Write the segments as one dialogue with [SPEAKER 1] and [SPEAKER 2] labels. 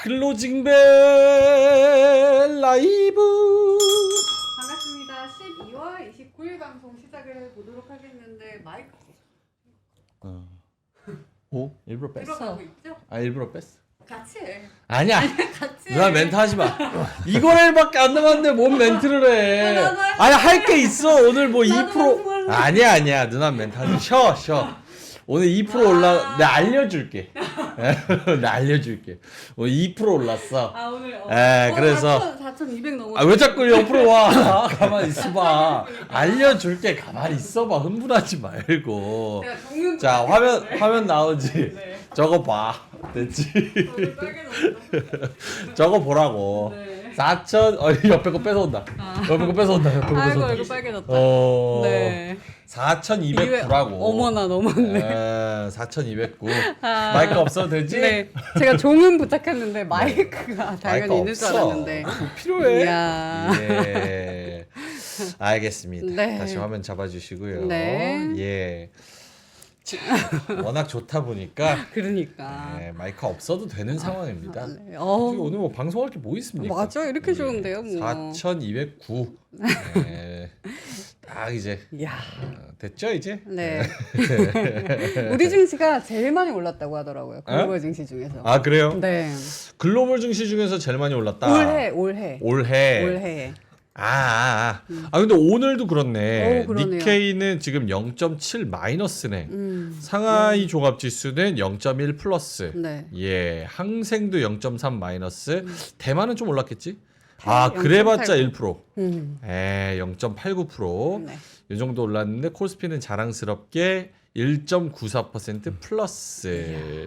[SPEAKER 1] 클로징벨 라이브.
[SPEAKER 2] 반갑습니다. 12월 29일 방송 시작을 해보도록 하겠는데 마이크
[SPEAKER 1] 오? 일부러 뺐어?
[SPEAKER 2] 들어가고 있죠?
[SPEAKER 1] 아 일부러 뺐어.
[SPEAKER 2] 같이 해.
[SPEAKER 1] 아니야.
[SPEAKER 2] 같이
[SPEAKER 1] 누나
[SPEAKER 2] 해.
[SPEAKER 1] 멘트 하지 마. 이거를밖에 안 남았는데 뭔 멘트를 해.
[SPEAKER 2] 나도 할
[SPEAKER 1] 아니 할 게 있어. 오늘 뭐
[SPEAKER 2] 나도
[SPEAKER 1] 2%.
[SPEAKER 2] 방송할래.
[SPEAKER 1] 아니야. 누나 멘트 하지 마. 쉬어. 오늘 2% 올라. 내가 알려줄게. 내가 알려줄게. 오늘 2% 올랐어.
[SPEAKER 2] 아 오늘
[SPEAKER 1] 그래서
[SPEAKER 2] 4,200 넘었어.
[SPEAKER 1] 아 왜 자꾸 옆으로 와? 가만히 있어봐. 알려줄게. 가만히 있어봐. 흥분하지 말고.
[SPEAKER 2] 내가 종윤
[SPEAKER 1] 자 화면 나오지.
[SPEAKER 2] 네.
[SPEAKER 1] 저거 봐. 됐지?
[SPEAKER 2] 오늘 빨개졌어.
[SPEAKER 1] 저거 보라고.
[SPEAKER 2] 네.
[SPEAKER 1] 4천 옆에 거 뺏어온다. 옆에 거 뺏어온다. 옆에 거
[SPEAKER 2] 아이고
[SPEAKER 1] 뺏어온다.
[SPEAKER 2] 이거 빨개졌다.
[SPEAKER 1] 네.
[SPEAKER 2] 네.
[SPEAKER 1] 4,209라고.
[SPEAKER 2] 어머나 너무네.
[SPEAKER 1] 4,209. 마이크 없어도 되지?
[SPEAKER 2] 네. 제가 종은 부탁했는데 마이크가 당연히
[SPEAKER 1] 마이크
[SPEAKER 2] 있는 줄
[SPEAKER 1] 없어.
[SPEAKER 2] 알았는데.
[SPEAKER 1] 필요해.
[SPEAKER 2] 이야.
[SPEAKER 1] 예. 알겠습니다.
[SPEAKER 2] 네.
[SPEAKER 1] 다시 화면 잡아주시고요.
[SPEAKER 2] 네.
[SPEAKER 1] 예. 워낙 좋다 보니까
[SPEAKER 2] 그러니까.
[SPEAKER 1] 네, 마이크 없어도 되는 상황입니다.
[SPEAKER 2] 네.
[SPEAKER 1] 오늘 뭐 방송할 게 뭐 있습니까?
[SPEAKER 2] 맞아 이렇게 좋은데요 뭐.
[SPEAKER 1] 4,209. 네. 딱 이제
[SPEAKER 2] 이야.
[SPEAKER 1] 됐죠 이제?
[SPEAKER 2] 네. 우리 증시가 제일 많이 올랐다고 하더라고요. 글로벌 증시 중에서.
[SPEAKER 1] 아 그래요?
[SPEAKER 2] 네.
[SPEAKER 1] 글로벌 증시 중에서 제일 많이 올랐다. 올해. 근데 오늘도 그렇네.
[SPEAKER 2] 오, 그러네요.
[SPEAKER 1] 니케이는 지금 0.7 마이너스네. 상하이 종합 지수는 0.1 플러스.
[SPEAKER 2] 네.
[SPEAKER 1] 예, 항생도 0.3 마이너스. 대만은 좀 올랐겠지?
[SPEAKER 2] 네,
[SPEAKER 1] 그래봤자
[SPEAKER 2] 0.89.
[SPEAKER 1] 1%. 0.89%.
[SPEAKER 2] 네.
[SPEAKER 1] 이 정도 올랐는데 코스피는 자랑스럽게 1.94% 플러스.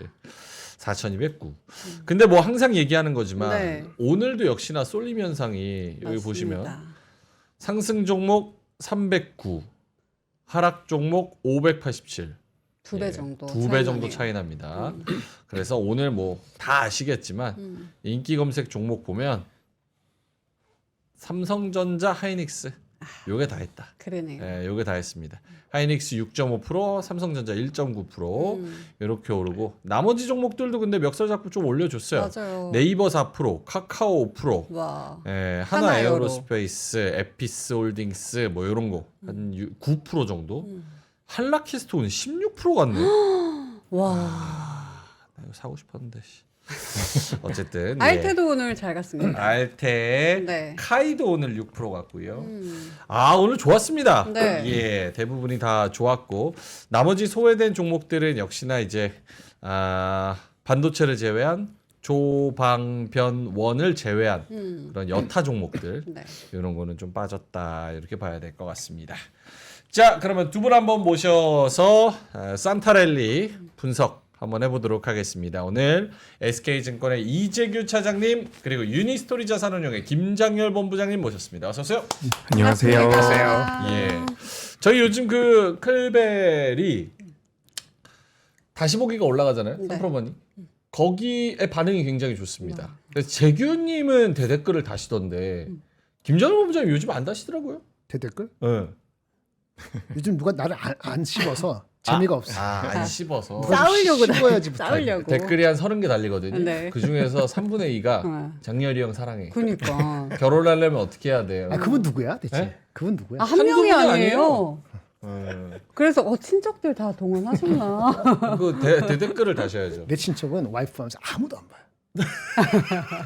[SPEAKER 1] 4,209. 근데 뭐 항상 얘기하는 거지만
[SPEAKER 2] 네.
[SPEAKER 1] 오늘도 역시나 쏠림 현상이 여기
[SPEAKER 2] 맞습니다.
[SPEAKER 1] 보시면 상승 종목 309, 하락 종목 587.
[SPEAKER 2] 두 배 정도.
[SPEAKER 1] 두 배 정도
[SPEAKER 2] 나네요.
[SPEAKER 1] 차이 납니다. 그래서 오늘 뭐 다 아시겠지만 인기 검색 종목 보면 삼성전자, 하이닉스 요게 다 했다.
[SPEAKER 2] 그러네요.
[SPEAKER 1] 예, 요게 다 했습니다. 하이닉스 6.5%, 삼성전자 1.9% 이렇게 오르고 나머지 종목들도 근데 멱살 잡고 좀 올려줬어요.
[SPEAKER 2] 맞아요.
[SPEAKER 1] 네이버 4%, 카카오 5%,
[SPEAKER 2] 와.
[SPEAKER 1] 예,
[SPEAKER 2] 하나
[SPEAKER 1] 하나
[SPEAKER 2] 에어로.
[SPEAKER 1] 에어로스페이스, 에피스 홀딩스 뭐 이런 거 한 9% 정도. 한라키스톤은 16% 갔네.
[SPEAKER 2] 와.
[SPEAKER 1] 나 이거 사고 싶었는데. 어쨌든
[SPEAKER 2] 알테도 오늘 잘 갔습니다.
[SPEAKER 1] 알테,
[SPEAKER 2] 네.
[SPEAKER 1] 카이도 오늘 6% 갔고요. 오늘 좋았습니다.
[SPEAKER 2] 네.
[SPEAKER 1] 예, 대부분이 다 좋았고 나머지 소외된 종목들은 역시나 이제 반도체를 제외한 조방변원을 제외한 그런 여타 종목들
[SPEAKER 2] 네.
[SPEAKER 1] 이런 거는 좀 빠졌다 이렇게 봐야 될 것 같습니다. 자, 그러면 두 분 한번 모셔서 산타랠리 분석 한번 해보도록 하겠습니다. 오늘 SK증권의 이재규 차장님 그리고 유니스토리 자산운용의 김장열 본부장님 모셨습니다. 어서 오세요.
[SPEAKER 3] 안녕하세요.
[SPEAKER 1] 예, 저희 요즘 그 클벨이 다시 보기가 올라가잖아요.
[SPEAKER 2] 네.
[SPEAKER 1] 3%머니 거기에 반응이 굉장히 좋습니다. 그래서 재규님은 대댓글을 다시던데 김장열 본부장님 요즘 안 다시더라고요.
[SPEAKER 4] 대댓글?
[SPEAKER 1] 네.
[SPEAKER 4] 요즘 누가 나를 안 씹어서 재미가 없어.
[SPEAKER 1] 안 씹어서.
[SPEAKER 2] 싸우려고
[SPEAKER 4] 씹어야지
[SPEAKER 2] 싸우려고.
[SPEAKER 1] 댓글이 한 30개 달리거든요.
[SPEAKER 2] 네.
[SPEAKER 1] 그 중에서 3분의 2가
[SPEAKER 2] 네.
[SPEAKER 1] 장렬이 형 사랑해.
[SPEAKER 2] 그니까.
[SPEAKER 1] 결혼하려면 어떻게 해야 돼요?
[SPEAKER 4] 그분 누구야 대체?
[SPEAKER 1] 네?
[SPEAKER 4] 그분 누구야?
[SPEAKER 2] 한 명이
[SPEAKER 1] 한두 분이
[SPEAKER 2] 아니에요.
[SPEAKER 1] 음,
[SPEAKER 2] 그래서 친척들 다 동원하셨나?
[SPEAKER 1] 그 대댓글을 다셔야죠.
[SPEAKER 4] 내 친척은 와이프 하면서 아무도 안 봐요.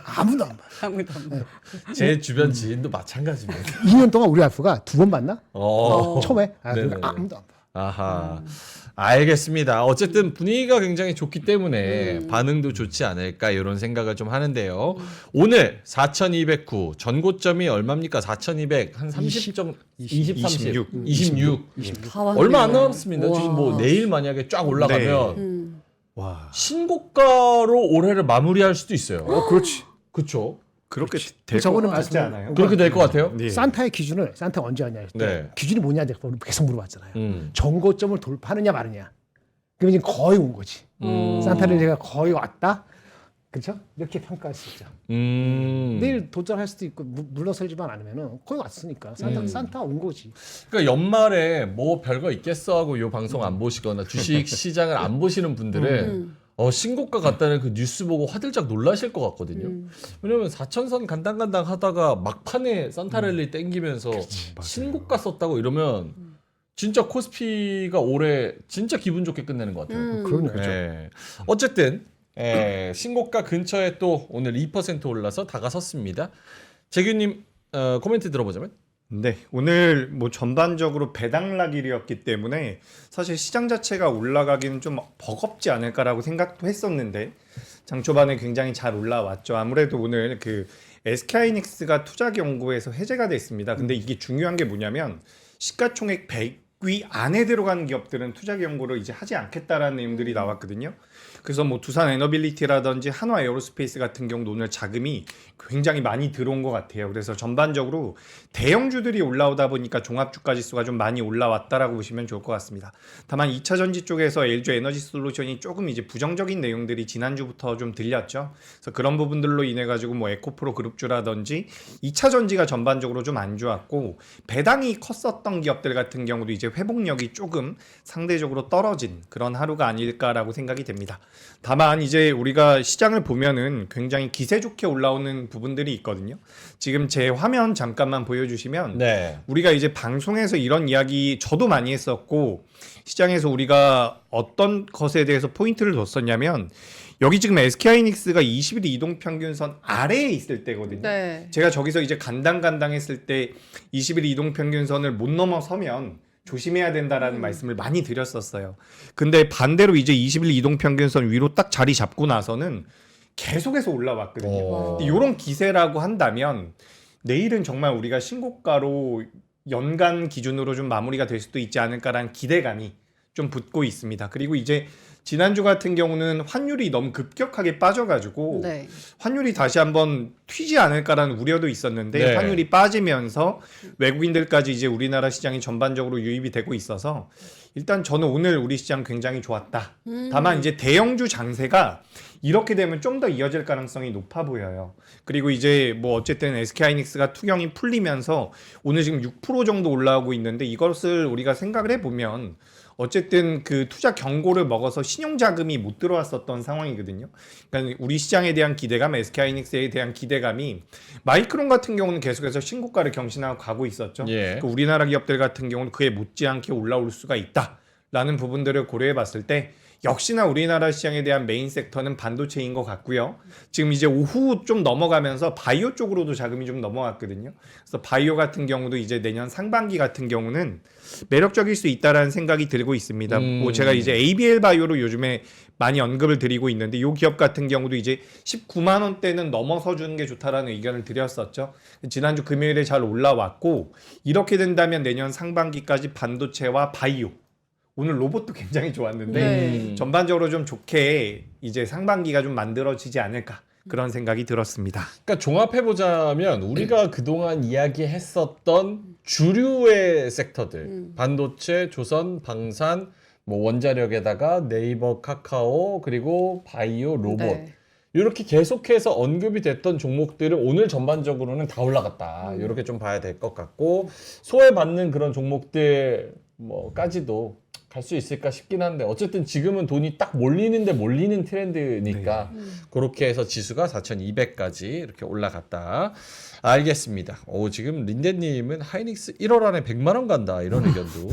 [SPEAKER 4] 아무도 안 봐요.
[SPEAKER 2] 아무도 안 봐.
[SPEAKER 1] 제 주변 지인도 마찬가지입니다.
[SPEAKER 4] 2년 동안 우리 와이프가 2번 봤나?
[SPEAKER 1] 어.
[SPEAKER 4] 처음에
[SPEAKER 1] 네네네.
[SPEAKER 4] 그러니까 아무도 안 봐.
[SPEAKER 1] 아하. 알겠습니다. 어쨌든 분위기가 굉장히 좋기 때문에 반응도 좋지 않을까 이런 생각을 좀 하는데요. 오늘 4,209 전고점이 얼마입니까? 4,200 한 30 정도 20, 30, 26.
[SPEAKER 2] 다 왔네요.
[SPEAKER 1] 얼마 안 남았습니다.
[SPEAKER 2] 우와.
[SPEAKER 1] 지금 뭐 내일 만약에 쫙 올라가면
[SPEAKER 3] 네. 와,
[SPEAKER 1] 신고가로 올해를 마무리할 수도 있어요.
[SPEAKER 4] 그렇지.
[SPEAKER 1] 그렇죠.
[SPEAKER 3] 그렇게 될
[SPEAKER 4] 저번에
[SPEAKER 3] 것 같지
[SPEAKER 4] 말씀
[SPEAKER 3] 않아요?
[SPEAKER 1] 그렇게 될 것 같아요.
[SPEAKER 3] 네.
[SPEAKER 4] 산타의 기준을 산타가 언제 하냐 했을 때
[SPEAKER 1] 네.
[SPEAKER 4] 기준이 뭐냐 계속 물어봤잖아요.
[SPEAKER 1] 음.
[SPEAKER 4] 정고점을 돌파하느냐 마느냐. 그럼 이제 거의 온 거지. 산타를 제가 거의 왔다. 그렇죠? 이렇게 평가할 수 있죠. 내일 도전할 수도 있고 물러설지만 않으면은 거의 왔으니까 산타 온 거지.
[SPEAKER 1] 그러니까 연말에 뭐 별거 있겠어 하고 요 방송 안 보시거나 주식 시장을 안 보시는 분들은 신고가 갔다는 그 뉴스 보고 화들짝 놀라실 것 같거든요. 왜냐면 4천선 간당간당 하다가 막판에 산타랠리 땡기면서 신고가 썼다고 이러면 진짜 코스피가 올해 진짜 기분 좋게 끝내는 것 같아요.
[SPEAKER 4] 그럼요.
[SPEAKER 1] 예. 어쨌든 신고가 근처에 또 오늘 2% 올라서 다가섰습니다. 재규님 코멘트 들어보자면
[SPEAKER 3] 네, 오늘 뭐 전반적으로 배당락일이었기 때문에 사실 시장 자체가 올라가기는 좀 버겁지 않을까라고 생각도 했었는데 장 초반에 굉장히 잘 올라왔죠. 아무래도 오늘 그 SK하이닉스가 투자 경고에서 해제가 됐습니다. 근데 이게 중요한 게 뭐냐면 시가총액 100위 안에 들어간 기업들은 투자 경고를 이제 하지 않겠다라는 내용들이 나왔거든요. 그래서 뭐 두산 에너빌리티라든지 한화 에어로스페이스 같은 경우도 오늘 자금이 굉장히 많이 들어온 것 같아요. 그래서 전반적으로 대형주들이 올라오다 보니까 종합주가 지수가 좀 많이 올라왔다라고 보시면 좋을 것 같습니다. 다만 2차 전지 쪽에서 LG 에너지 솔루션이 조금 이제 부정적인 내용들이 지난주부터 좀 들렸죠. 그래서 그런 부분들로 인해 가지고 뭐 에코프로 그룹주라든지 2차 전지가 전반적으로 좀 안 좋았고 배당이 컸었던 기업들 같은 경우도 이제 회복력이 조금 상대적으로 떨어진 그런 하루가 아닐까라고 생각이 됩니다. 다만 이제 우리가 시장을 보면은 굉장히 기세 좋게 올라오는 부분들이 있거든요. 지금 제 화면 잠깐만 보여주시면
[SPEAKER 1] 네.
[SPEAKER 3] 우리가 이제 방송에서 이런 이야기 저도 많이 했었고 시장에서 우리가 어떤 것에 대해서 포인트를 뒀었냐면 여기 지금 SK하이닉스가 20일 이동평균선 아래에 있을 때거든요.
[SPEAKER 2] 네.
[SPEAKER 3] 제가 저기서 이제 간당간당했을 때 20일 이동평균선을 못 넘어서면 조심해야 된다라는 말씀을 많이 드렸었어요. 근데 반대로 이제 20일 이동평균선 위로 딱 자리 잡고 나서는 계속해서 올라왔거든요. 이런 기세라고 한다면 내일은 정말 우리가 신고가로 연간 기준으로 좀 마무리가 될 수도 있지 않을까라는 기대감이 좀 붙고 있습니다. 그리고 이제 지난주 같은 경우는 환율이 너무 급격하게 빠져가지고
[SPEAKER 2] 네.
[SPEAKER 3] 환율이 다시 한번 튀지 않을까라는 우려도 있었는데
[SPEAKER 1] 네.
[SPEAKER 3] 환율이 빠지면서 외국인들까지 이제 우리나라 시장이 전반적으로 유입이 되고 있어서 일단 저는 오늘 우리 시장 굉장히 좋았다. 다만 이제 대형주 장세가 이렇게 되면 좀 더 이어질 가능성이 높아 보여요. 그리고 이제 뭐 어쨌든 SK하이닉스가 투경이 풀리면서 오늘 지금 6% 정도 올라오고 있는데 이것을 우리가 생각을 해보면 어쨌든 그 투자 경고를 먹어서 신용자금이 못 들어왔었던 상황이거든요. 그러니까 우리 시장에 대한 기대감, SK하이닉스에 대한 기대감이 마이크론 같은 경우는 계속해서 신고가를 경신하고 가고 있었죠.
[SPEAKER 1] 예.
[SPEAKER 3] 그 우리나라 기업들 같은 경우는 그에 못지않게 올라올 수가 있다라는 부분들을 고려해 봤을 때 역시나 우리나라 시장에 대한 메인 섹터는 반도체인 것 같고요. 지금 이제 오후 좀 넘어가면서 바이오 쪽으로도 자금이 좀 넘어갔거든요. 그래서 바이오 같은 경우도 이제 내년 상반기 같은 경우는 매력적일 수 있다라는 생각이 들고 있습니다. 뭐 제가 이제 ABL 바이오로 요즘에 많이 언급을 드리고 있는데 이 기업 같은 경우도 이제 19만 원대는 넘어서 주는 게 좋다라는 의견을 드렸었죠. 지난주 금요일에 잘 올라왔고 이렇게 된다면 내년 상반기까지 반도체와 바이오 오늘 로봇도 굉장히 좋았는데
[SPEAKER 2] 네.
[SPEAKER 3] 전반적으로 좀 좋게 이제 상반기가 좀 만들어지지 않을까 그런 생각이 들었습니다.
[SPEAKER 1] 그러니까 종합해 보자면 우리가 그동안 이야기했었던 주류의 섹터들 반도체, 조선, 방산, 뭐 원자력에다가 네이버, 카카오 그리고 바이오, 로봇
[SPEAKER 2] 네.
[SPEAKER 1] 이렇게 계속해서 언급이 됐던 종목들은 오늘 전반적으로는 다 올라갔다. 이렇게 좀 봐야 될 것 같고 소외받는 그런 종목들 뭐까지도 갈 수 있을까 싶긴 한데 어쨌든 지금은 돈이 딱 몰리는데 몰리는 트렌드니까 그렇게 해서 지수가 4,200까지 이렇게 올라갔다. 알겠습니다. 지금 린데님은 하이닉스 1월 안에 100만 원 간다 이런 의견도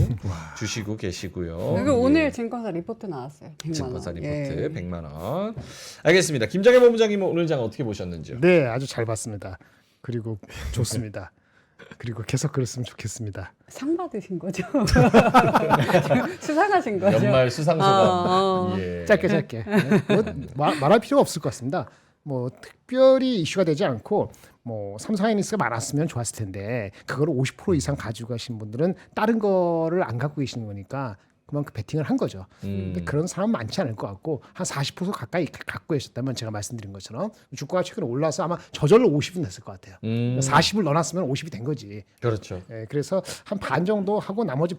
[SPEAKER 1] 주시고 계시고요.
[SPEAKER 2] 여기 오늘 증권사 리포트 나왔어요. 100만 원.
[SPEAKER 1] 증권사 리포트
[SPEAKER 2] 예.
[SPEAKER 1] 100만 원. 알겠습니다. 김장현 본부장님은 오늘 장 어떻게 보셨는지요?
[SPEAKER 4] 네, 아주 잘 봤습니다. 그리고 좋습니다. 그리고 계속 그랬으면 좋겠습니다.
[SPEAKER 2] 상 받으신 거죠? 수상하신 거죠?
[SPEAKER 1] 연말 수상소감. 예.
[SPEAKER 4] 짧게. 네. 말할 필요가 없을 것 같습니다. 뭐 특별히 이슈가 되지 않고 뭐 삼성하이닉스가 많았으면 좋았을 텐데 그걸 50% 이상 가지고 가신 분들은 다른 거를 안 갖고 계시는 거니까 그만큼 베팅을 한 거죠. 근데 그런 사람 많지 않을 것 같고 한 40% 가까이 갖고 계셨다면 제가 말씀드린 것처럼 주가가 최근에 올라서 아마 저절로 50은 됐을 것 같아요. 40을 넣어놨으면 50이 된 거지.
[SPEAKER 1] 그렇죠.
[SPEAKER 4] 예, 그래서 한 반 정도 하고 나머지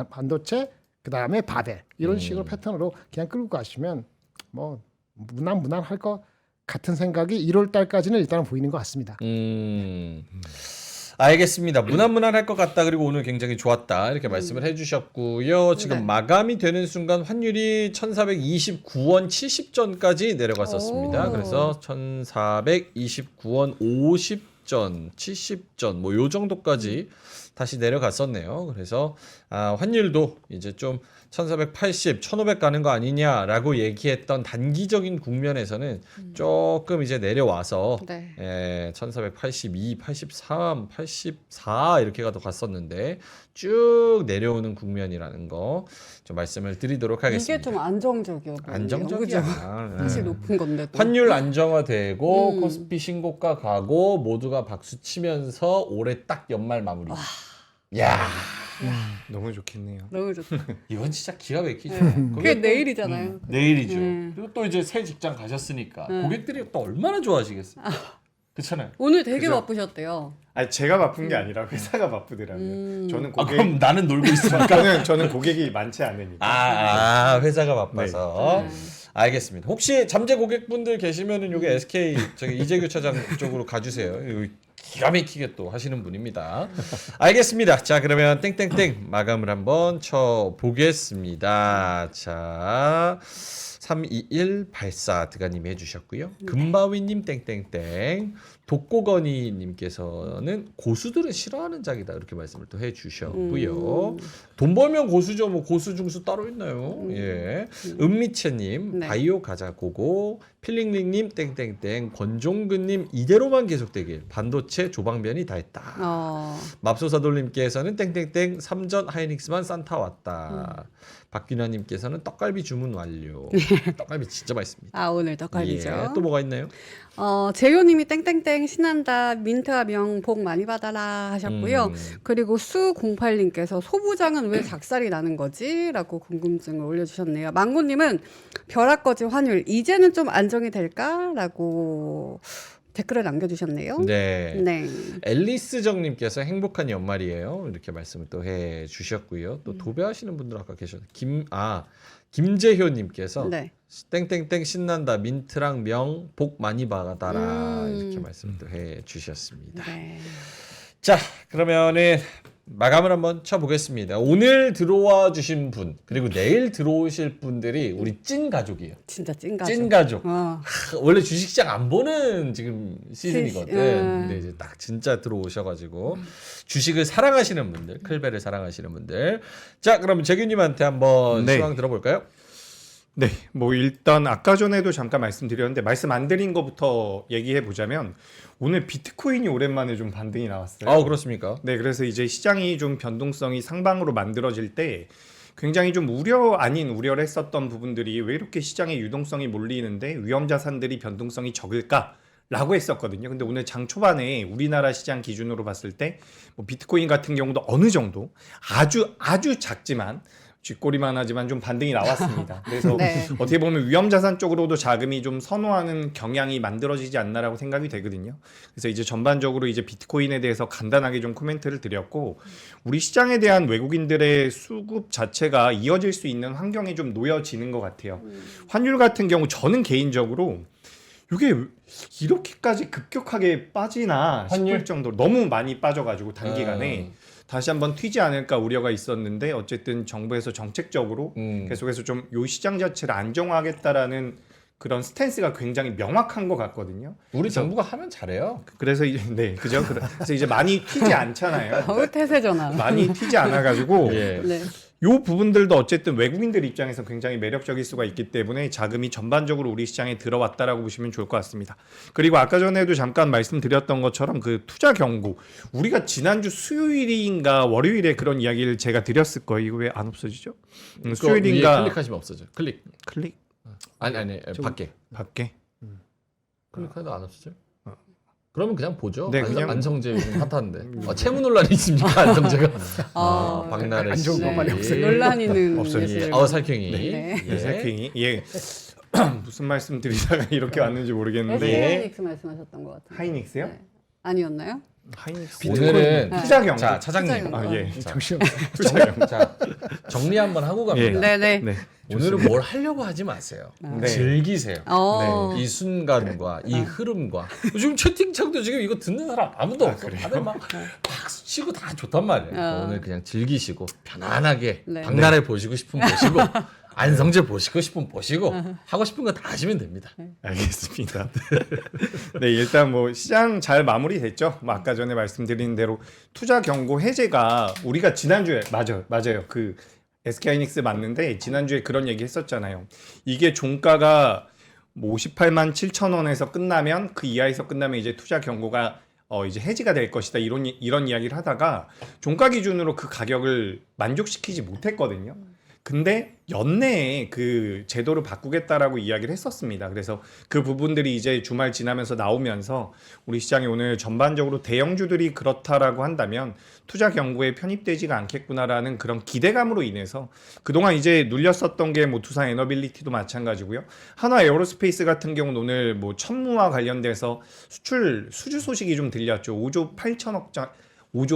[SPEAKER 4] 반도체 그다음에 바벨 이런 식으로 패턴으로 그냥 끌고 가시면 뭐 무난할 것 같은 생각이 1월 달까지는 일단은 보이는 것 같습니다.
[SPEAKER 1] 알겠습니다. 무난무난할 것 같다. 그리고 오늘 굉장히 좋았다. 이렇게 말씀을 해주셨고요. 지금
[SPEAKER 2] 네.
[SPEAKER 1] 마감이 되는 순간 환율이 1,429원 70전까지 내려갔었습니다.
[SPEAKER 2] 오.
[SPEAKER 1] 그래서 1,429원 50전, 70전 뭐 요 정도까지 다시 내려갔었네요. 그래서 환율도 이제 좀 1480, 1500 가는 거 아니냐라고 얘기했던 단기적인 국면에서는 조금 이제 내려와서
[SPEAKER 2] 네.
[SPEAKER 1] 1482, 83, 84 이렇게가 더 갔었는데 쭉 내려오는 국면이라는 거 좀 말씀을 드리도록 하겠습니다.
[SPEAKER 2] 이게 좀 안정적이야. 보이네요.
[SPEAKER 1] 안정적이야.
[SPEAKER 2] 그죠? 사실 높은 건데.
[SPEAKER 1] 환율 안정화되고 코스피 신고가 가고 모두가 박수 치면서 올해 딱 연말 마무리. 야,
[SPEAKER 3] 너무 좋겠네요.
[SPEAKER 2] 너무 좋다.
[SPEAKER 1] 이건 진짜 기가 막히죠.
[SPEAKER 2] 네.
[SPEAKER 1] 거기에
[SPEAKER 2] 그게
[SPEAKER 1] 또-
[SPEAKER 2] 내일이잖아요.
[SPEAKER 1] 내일이죠.
[SPEAKER 2] 네.
[SPEAKER 1] 그리고 또 이제 새 직장 가셨으니까
[SPEAKER 2] 네.
[SPEAKER 1] 고객들이 또 얼마나 좋아하시겠어요. 그렇잖아요.
[SPEAKER 2] 오늘 되게
[SPEAKER 3] 그죠?
[SPEAKER 2] 바쁘셨대요.
[SPEAKER 3] 아니 제가 바쁜 게 아니라 회사가 바쁘더라고요. 저는
[SPEAKER 1] 아,
[SPEAKER 3] 고객
[SPEAKER 1] 그럼 나는 놀고 있으니까.
[SPEAKER 3] 저는 고객이 많지 않으니까.
[SPEAKER 1] 회사가 바빠서.
[SPEAKER 2] 네.
[SPEAKER 1] 알겠습니다. 혹시 잠재 고객분들 계시면은 요게 SK 저기 이재규 차장 쪽으로 가주세요. 여기 기가 막히게 또 하시는 분입니다. 알겠습니다. 자 그러면 땡땡땡 마감을 한번 쳐 보겠습니다. 자 32184 드가님이 해주셨고요. 금바위님 땡땡땡 독고건이님께서는 고수들은 싫어하는 작이다 이렇게 말씀을 또 해주셨고요. 돈 벌면 고수죠. 뭐 고수 중수 따로 있나요? 예. 은미채님
[SPEAKER 2] 네.
[SPEAKER 1] 바이오 가자 고고 필링링님 땡땡땡 권종근님 이대로만 계속되길 반도체 조방변이 다 했다. 맙소사돌님께서는 땡땡땡 3전 하이닉스만 산타 왔다. 박균아님께서는 떡갈비 주문 완료. 떡갈비 진짜 맛있습니다.
[SPEAKER 2] 오늘 떡갈비죠.
[SPEAKER 1] 예, 또 뭐가 있나요?
[SPEAKER 2] 재효님이 땡땡땡 신난다 민트와 명 복 많이 받아라 하셨고요. 그리고 수08님께서 소부장은 왜 작살이 나는 거지? 라고 궁금증을 올려주셨네요. 망고님은 벼락거지 환율 이제는 좀 안정이 될까? 라고 댓글을 남겨주셨네요.
[SPEAKER 1] 네.
[SPEAKER 2] 네.
[SPEAKER 1] 앨리스정님께서 행복한 연말이에요. 이렇게 말씀을 또 해주셨고요. 또 도배하시는 분들 아까 계셨는데 김재효님께서
[SPEAKER 2] 네.
[SPEAKER 1] 땡땡땡 신난다 민트랑 명 복 많이 받아라 이렇게 말씀을 또 해주셨습니다.
[SPEAKER 2] 네.
[SPEAKER 1] 자 그러면은 마감을 한번 쳐보겠습니다. 오늘 들어와 주신 분 그리고 내일 들어오실 분들이 우리 찐 가족이에요.
[SPEAKER 2] 진짜 찐가족.
[SPEAKER 1] 찐 가족.
[SPEAKER 2] 어.
[SPEAKER 1] 원래 주식시장 안 보는 지금 시즌이거든.
[SPEAKER 2] 음.
[SPEAKER 1] 근데 이제 딱 진짜 들어오셔가지고 주식을 사랑하시는 분들, 클베를 사랑하시는 분들. 자, 그럼 재규님한테 한번
[SPEAKER 3] 네.
[SPEAKER 1] 시황 들어볼까요?
[SPEAKER 3] 네, 뭐 일단 아까 전에도 잠깐 말씀드렸는데 말씀 안 드린 것부터 얘기해 보자면 오늘 비트코인이 오랜만에 좀 반등이 나왔어요.
[SPEAKER 1] 아, 그렇습니까?
[SPEAKER 3] 네, 그래서 이제 시장이 좀 변동성이 상방으로 만들어질 때 굉장히 좀 우려 아닌 우려를 했었던 부분들이 왜 이렇게 시장의 유동성이 몰리는데 위험 자산들이 변동성이 적을까라고 했었거든요. 근데 오늘 장 초반에 우리나라 시장 기준으로 봤을 때 뭐 비트코인 같은 경우도 어느 정도 아주 작지만 쥐꼬리만 하지만 좀 반등이 나왔습니다. 그래서
[SPEAKER 2] 네.
[SPEAKER 3] 어떻게 보면 위험 자산 쪽으로도 자금이 좀 선호하는 경향이 만들어지지 않나라고 생각이 되거든요. 그래서 이제 전반적으로 이제 비트코인에 대해서 간단하게 좀 코멘트를 드렸고 우리 시장에 대한 외국인들의 수급 자체가 이어질 수 있는 환경에 좀 놓여지는 것 같아요. 환율 같은 경우 저는 개인적으로 이게 이렇게까지 급격하게 빠지나
[SPEAKER 1] 환율?
[SPEAKER 3] 싶을 정도로 너무 많이 빠져가지고 단기간에 다시 한번 튀지 않을까 우려가 있었는데 어쨌든 정부에서 정책적으로 계속해서 좀 요 시장 자체를 안정화하겠다라는 그런 스탠스가 굉장히 명확한 것 같거든요.
[SPEAKER 1] 우리 정부가 하면 잘해요.
[SPEAKER 3] 그래서 이제 네 그죠. 그래서 이제 많이 튀지 않잖아요.
[SPEAKER 2] 태세전환.
[SPEAKER 3] 많이 튀지 않아가지고
[SPEAKER 1] 예.
[SPEAKER 2] 네.
[SPEAKER 3] 요 부분들도 어쨌든 외국인들 입장에서 굉장히 매력적일 수가 있기 때문에 자금이 전반적으로 우리 시장에 들어왔다라고 보시면 좋을 것 같습니다. 그리고 아까 전에도 잠깐 말씀드렸던 것처럼 그 투자 경고 우리가 지난주 수요일인가 월요일에 그런 이야기를 제가 드렸을 거예요. 이거 왜 안 없어지죠? 수요일인가
[SPEAKER 1] 클릭하시면 없어져. 클릭. 아니 밖에.
[SPEAKER 3] 밖에
[SPEAKER 1] 클릭해도 안 없어져. 그러면 그냥 보죠.
[SPEAKER 3] 네, 그냥-
[SPEAKER 1] 안성재 요즘 핫한데. 채무 논란이 있습니까 안성재가? 박나래
[SPEAKER 4] 안
[SPEAKER 1] 씨.
[SPEAKER 4] 좋은 것만이 없어요.
[SPEAKER 2] 논란 있는
[SPEAKER 3] 없어요.
[SPEAKER 2] 예술.
[SPEAKER 1] 살쾡이.
[SPEAKER 2] 네.
[SPEAKER 1] 예.
[SPEAKER 3] 살쾡이 예 무슨 말씀 드리다가 이렇게 왔는지 모르겠는데
[SPEAKER 2] SK하이닉스 말씀하셨던 것 같아요.
[SPEAKER 3] 하이닉스요?
[SPEAKER 2] 네. 아니었나요?
[SPEAKER 3] 하이닉스
[SPEAKER 1] 오늘은
[SPEAKER 3] 투자경.
[SPEAKER 1] 자 차장님
[SPEAKER 2] 투자경.
[SPEAKER 3] 아 예.
[SPEAKER 4] 정신없어.
[SPEAKER 1] 자 정리 한번 하고 갑니다.
[SPEAKER 2] 네네.
[SPEAKER 3] 네.
[SPEAKER 1] 오늘은 뭘 하려고 하지 마세요.
[SPEAKER 3] 네.
[SPEAKER 1] 즐기세요.
[SPEAKER 2] 네.
[SPEAKER 1] 이 순간과 이 흐름과 지금 채팅창도 지금 이거 듣는 사람 아무도 없어. 다들 막 박수 치고 다 좋단 말이에요. 오늘 그냥 즐기시고 편안하게
[SPEAKER 2] 네.
[SPEAKER 1] 박나래 보시고 싶으면 보시고 안성재 보시고 싶으면 보시고 하고 싶은 거 다 하시면 됩니다.
[SPEAKER 3] 알겠습니다. 네, 일단 뭐 시장 잘 마무리됐죠. 뭐 아까 전에 말씀드린 대로 투자 경고 해제가 우리가 지난주에 맞아요. 그 SK하이닉스 맞는데 지난주에 그런 얘기 했었잖아요. 이게 종가가 뭐 58만 7천 원에서 끝나면 그 이하에서 끝나면 이제 투자 경고가 이제 해지가 될 것이다 이런 이야기를 하다가 종가 기준으로 그 가격을 만족시키지 못했거든요. 근데 연내에 그 제도를 바꾸겠다라고 이야기를 했었습니다. 그래서 그 부분들이 이제 주말 지나면서 나오면서 우리 시장이 오늘 전반적으로 대형주들이 그렇다라고 한다면 투자 경고에 편입되지가 않겠구나라는 그런 기대감으로 인해서 그동안 이제 눌렸었던 게 뭐 두산 에너빌리티도 마찬가지고요. 한화 에어로스페이스 같은 경우는 오늘 뭐 천무와 관련돼서 수주 소식이 좀 들렸죠. 5조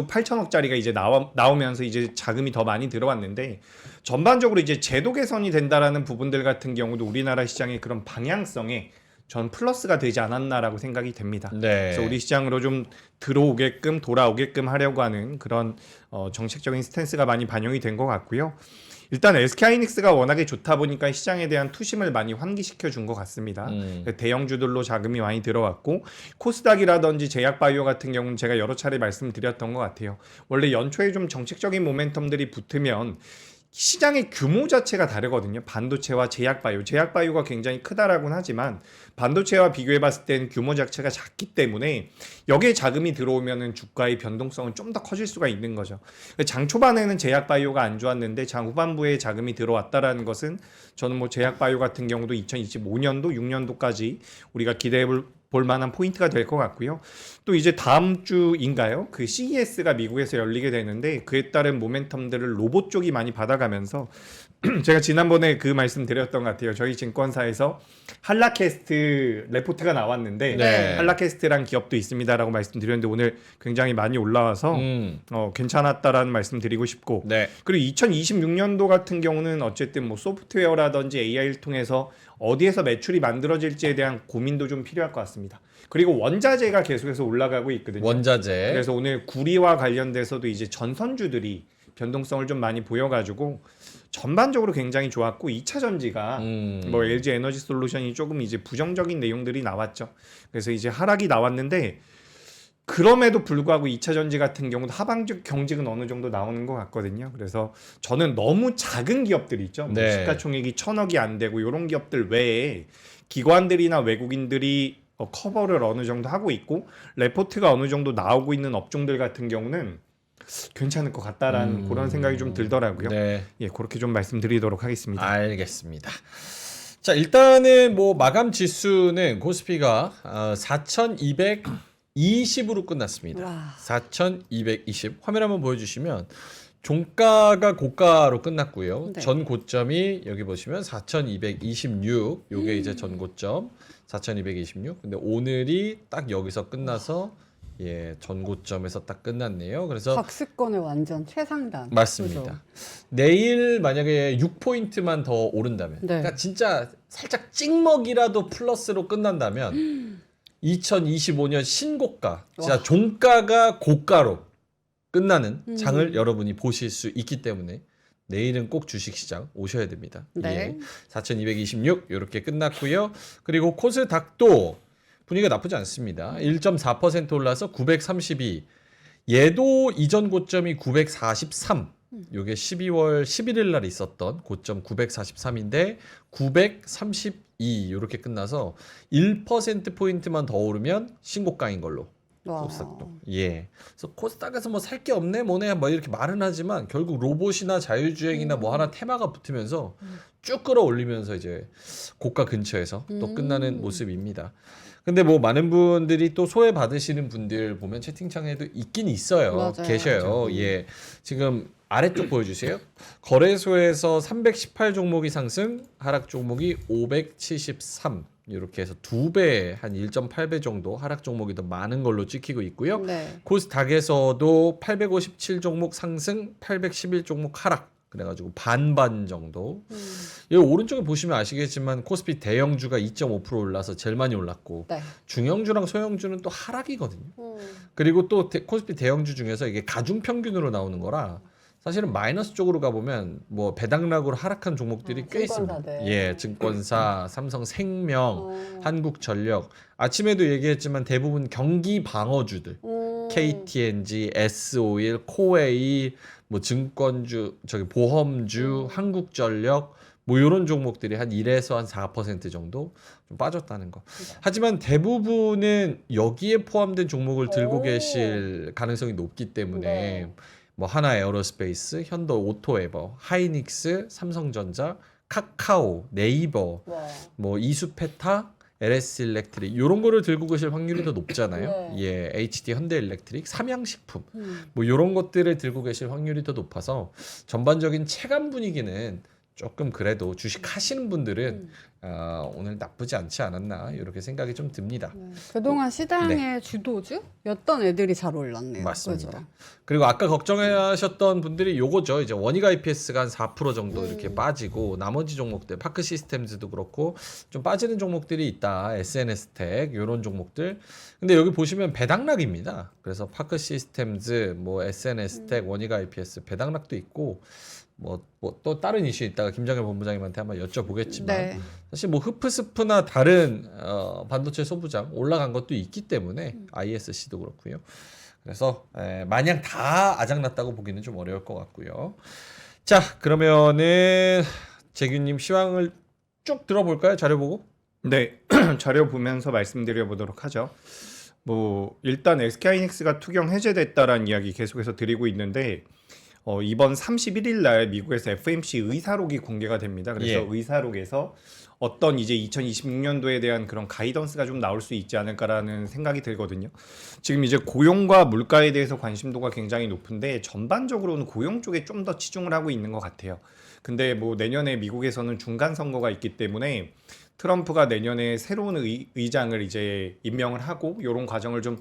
[SPEAKER 3] 8천억짜리가 이제 나오면서 이제 자금이 더 많이 들어왔는데 전반적으로 이제 제도 개선이 된다라는 부분들 같은 경우도 우리나라 시장의 그런 방향성에 전 플러스가 되지 않았나라고 생각이 됩니다.
[SPEAKER 1] 네.
[SPEAKER 3] 그래서 우리 시장으로 좀 돌아오게끔 하려고 하는 그런 정책적인 스탠스가 많이 반영이 된 것 같고요. 일단 SK하이닉스가 워낙에 좋다 보니까 시장에 대한 투심을 많이 환기시켜 준 것 같습니다. 대형주들로 자금이 많이 들어왔고 코스닥이라든지 제약바이오 같은 경우는 제가 여러 차례 말씀드렸던 것 같아요. 원래 연초에 좀 정책적인 모멘텀들이 붙으면 시장의 규모 자체가 다르거든요. 반도체와 제약바이오가 굉장히 크다라고는 하지만 반도체와 비교해봤을 때는 규모 자체가 작기 때문에 여기에 자금이 들어오면은 주가의 변동성은 좀 더 커질 수가 있는 거죠. 장 초반에는 제약바이오가 안 좋았는데 장 후반부에 자금이 들어왔다라는 것은 저는 뭐 제약바이오 같은 경우도 2025년도, 6년도까지 우리가 기대해 볼 만한 포인트가 될 것 같고요. 또 이제 다음 주인가요? 그 CES가 미국에서 열리게 되는데 그에 따른 모멘텀들을 로봇 쪽이 많이 받아가면서 제가 지난번에 그 말씀 드렸던 것 같아요. 저희 증권사에서 한라캐스트 레포트가 나왔는데
[SPEAKER 1] 네.
[SPEAKER 3] 한라캐스트란 기업도 있습니다라고 말씀드렸는데 오늘 굉장히 많이 올라와서 괜찮았다라는 말씀 드리고 싶고
[SPEAKER 1] 네.
[SPEAKER 3] 그리고 2026년도 같은 경우는 어쨌든 뭐 소프트웨어라든지 AI를 통해서 어디에서 매출이 만들어질지에 대한 고민도 좀 필요할 것 같습니다. 그리고 원자재가 계속해서 올라가고 있거든요.
[SPEAKER 1] 원자재.
[SPEAKER 3] 그래서 오늘 구리와 관련돼서도 이제 전선주들이 변동성을 좀 많이 보여가지고 전반적으로 굉장히 좋았고 2차 전지가 뭐 LG 에너지 솔루션이 조금 이제 부정적인 내용들이 나왔죠. 그래서 이제 하락이 나왔는데 그럼에도 불구하고 2차 전지 같은 경우도 하방적 경직은 어느 정도 나오는 것 같거든요. 그래서 저는 너무 작은 기업들 있죠. 뭐
[SPEAKER 1] 네.
[SPEAKER 3] 시가총액이 1,000억이 안 되고 이런 기업들 외에 기관들이나 외국인들이 커버를 어느 정도 하고 있고 레포트가 어느 정도 나오고 있는 업종들 같은 경우는 괜찮을 것 같다라는 그런 생각이 좀 들더라고요.
[SPEAKER 1] 네.
[SPEAKER 3] 예, 그렇게 좀 말씀드리도록 하겠습니다.
[SPEAKER 1] 알겠습니다. 자, 일단은 뭐 마감 지수는 코스피가 4,220으로 끝났습니다.
[SPEAKER 2] 와.
[SPEAKER 1] 4,220. 화면 한번 보여주시면 종가가 고가로 끝났고요.
[SPEAKER 2] 네.
[SPEAKER 1] 전 고점이 여기 보시면 4,226. 요게 이제 전 고점 4,226. 근데 오늘이 딱 여기서 끝나서 예, 전 고점에서 딱 끝났네요. 그래서
[SPEAKER 2] 박스권의 완전 최상단.
[SPEAKER 1] 맞습니다.
[SPEAKER 2] 그죠?
[SPEAKER 1] 내일 만약에 6포인트만 더 오른다면
[SPEAKER 2] 네.
[SPEAKER 1] 그러니까 진짜 살짝 찍먹이라도 플러스로 끝난다면 2025년 신고가 진짜
[SPEAKER 2] 와.
[SPEAKER 1] 종가가 고가로 끝나는 장을 여러분이 보실 수 있기 때문에 내일은 꼭 주식시장 오셔야 됩니다.
[SPEAKER 2] 네.
[SPEAKER 1] 4,226 이렇게 끝났고요. 그리고 코스닥도 분위기가 나쁘지 않습니다. 1.4% 올라서 932. 얘도 이전 고점이 943. 요게 12월 11일 날 있었던 고점 943인데 932 이렇게 끝나서 1% 포인트만 더 오르면 신고가인 걸로.
[SPEAKER 2] 와.
[SPEAKER 1] 코스닥도. 예. 그래서 코스닥에서 뭐 살 게 없네 뭐네 뭐 이렇게 말은 하지만 결국 로봇이나 자율주행이나 뭐 하나 테마가 붙으면서 쭉 끌어올리면서 이제 고가 근처에서 또 끝나는 모습입니다. 근데 뭐 많은 분들이 또 소외 받으시는 분들 보면 채팅창에도 있긴 있어요.
[SPEAKER 2] 맞아요.
[SPEAKER 1] 계셔요. 예. 지금 아래쪽 보여주세요. 거래소에서 318 종목이 상승, 하락 종목이 573. 이렇게 해서 2배 한 1.8배 정도 하락 종목이 더 많은 걸로 찍히고 있고요.
[SPEAKER 2] 네.
[SPEAKER 1] 코스닥에서도 857 종목 상승, 811 종목 하락. 그래가지고 반반 정도. 여기 오른쪽에 보시면 아시겠지만 코스피 대형주가 2.5% 올라서 제일 많이 올랐고
[SPEAKER 2] 네.
[SPEAKER 1] 중형주랑 소형주는 또 하락이거든요. 그리고 또 코스피 대형주 중에서 이게 가중 평균으로 나오는 거라 사실은 마이너스 쪽으로 가보면 뭐 배당락으로 하락한 종목들이 꽤 있습니다.
[SPEAKER 2] 증권사들.
[SPEAKER 1] 예, 증권사, 삼성생명, 한국전력. 아침에도 얘기했지만 대부분 경기 방어주들, KTNG, S-오일, 코웨이, 뭐 증권주, 저기 보험주, 한국전력 뭐 이런 종목들이 한 1에서 한 4% 정도 좀 빠졌다는 거. 하지만 대부분은 여기에 포함된 종목을 들고 계실 가능성이 높기 때문에
[SPEAKER 2] 네.
[SPEAKER 1] 뭐 하나 에어로스페이스, 현도 오토에버, 하이닉스, 삼성전자, 카카오, 네이버,
[SPEAKER 2] 와.
[SPEAKER 1] 뭐 이수페타, LS 일렉트릭 이런 거를 들고 계실 확률이 더 높잖아요.
[SPEAKER 2] 네.
[SPEAKER 1] 예, HD 현대일렉트릭, 삼양식품 뭐 이런 것들을 들고 계실 확률이 더 높아서 전반적인 체감 분위기는 조금 그래도 주식 하시는 분들은 오늘 나쁘지 않지 않았나 이렇게 생각이 좀 듭니다.
[SPEAKER 2] 그동안 시장의 주도주였던 애들이 잘 올랐네요.
[SPEAKER 1] 맞습니다.
[SPEAKER 2] 그죠?
[SPEAKER 1] 그리고 아까 걱정하셨던 분들이 요거죠. 이제 원익 IPS가 한 4% 정도 이렇게 빠지고 나머지 종목들 파크 시스템즈도 그렇고 좀 빠지는 종목들이 있다. SNS텍 이런 종목들. 근데 여기 보시면 배당락입니다. 그래서 파크 시스템즈, 뭐 SNS텍, 원익 IPS 배당락도 있고 뭐 또 다른 이슈 있다가 김정일 본부장님한테 한번 여쭤보겠지만
[SPEAKER 2] 네.
[SPEAKER 1] 사실 뭐 흡프스프나 다른 반도체 소부장 올라간 것도 있기 때문에 ISC도 그렇고요. 그래서 마냥 다 아작났다고 보기는 좀 어려울 것 같고요. 자, 그러면은 재균님 시황을 쭉 들어볼까요? 자료 보고?
[SPEAKER 3] 네, 자료 보면서 말씀드려 보도록 하죠. 뭐 일단 SK하이닉스가 투경 해제됐다라는 이야기 계속해서 드리고 있는데 이번 31일 날 미국에서 FMC 의사록이 공개가 됩니다. 그래서
[SPEAKER 1] 예.
[SPEAKER 3] 의사록에서 어떤 이제 2026년도에 대한 그런 가이던스가 좀 나올 수 있지 않을까라는 생각이 들거든요. 지금 이제 고용과 물가에 대해서 관심도가 굉장히 높은데 전반적으로는 고용 쪽에 좀 더 치중을 하고 있는 것 같아요. 근데 뭐 내년에 미국에서는 중간 선거가 있기 때문에 트럼프가 내년에 새로운 의장을 이제 임명을 하고 이런 과정을 좀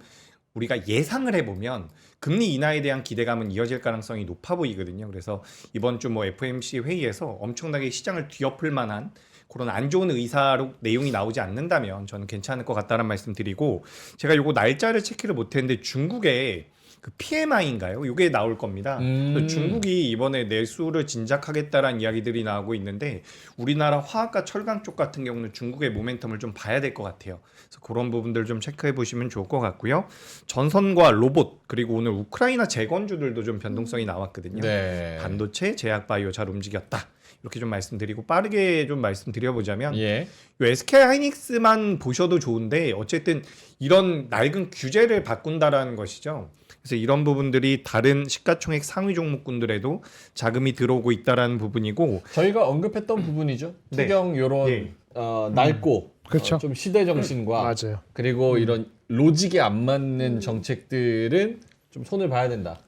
[SPEAKER 3] 우리가 예상을 해보면 금리 인하에 대한 기대감은 이어질 가능성이 높아 보이거든요. 그래서 이번 주 뭐 FOMC 회의에서 엄청나게 시장을 뒤엎을 만한 그런 안 좋은 의사록 내용이 나오지 않는다면 저는 괜찮을 것 같다는 말씀 드리고 제가 요거 날짜를 체크를 못했는데 중국에 그 PMI인가요? 이게 나올 겁니다. 그래서 중국이 이번에 내수를 진작하겠다라는 이야기들이 나오고 있는데 우리나라 화학과 철강 쪽 같은 경우는 중국의 모멘텀을 좀 봐야 될 것 같아요. 그래서 그런 부분들 좀 체크해 보시면 좋을 것 같고요. 전선과 로봇 그리고 오늘 우크라이나 재건주들도 좀 변동성이 나왔거든요.
[SPEAKER 1] 네.
[SPEAKER 3] 반도체, 제약 바이오 잘 움직였다. 이렇게 좀 말씀드리고 빠르게 좀 말씀드려보자면
[SPEAKER 1] 예.
[SPEAKER 3] 요 SK 하이닉스만 보셔도 좋은데 어쨌든 이런 낡은 규제를 바꾼다라는 것이죠. 그래서 이런 부분들이 다른 시가총액 상위 종목군들에도 자금이 들어오고 있다라는 부분이고
[SPEAKER 1] 저희가 언급했던 부분이죠.
[SPEAKER 3] 네.
[SPEAKER 1] 투경 요런
[SPEAKER 3] 예.
[SPEAKER 1] 낡고
[SPEAKER 4] 그렇죠.
[SPEAKER 1] 좀 시대 정신과
[SPEAKER 4] 맞아요.
[SPEAKER 1] 그리고 이런 로직에 안 맞는 정책들은 좀 손을 봐야 된다.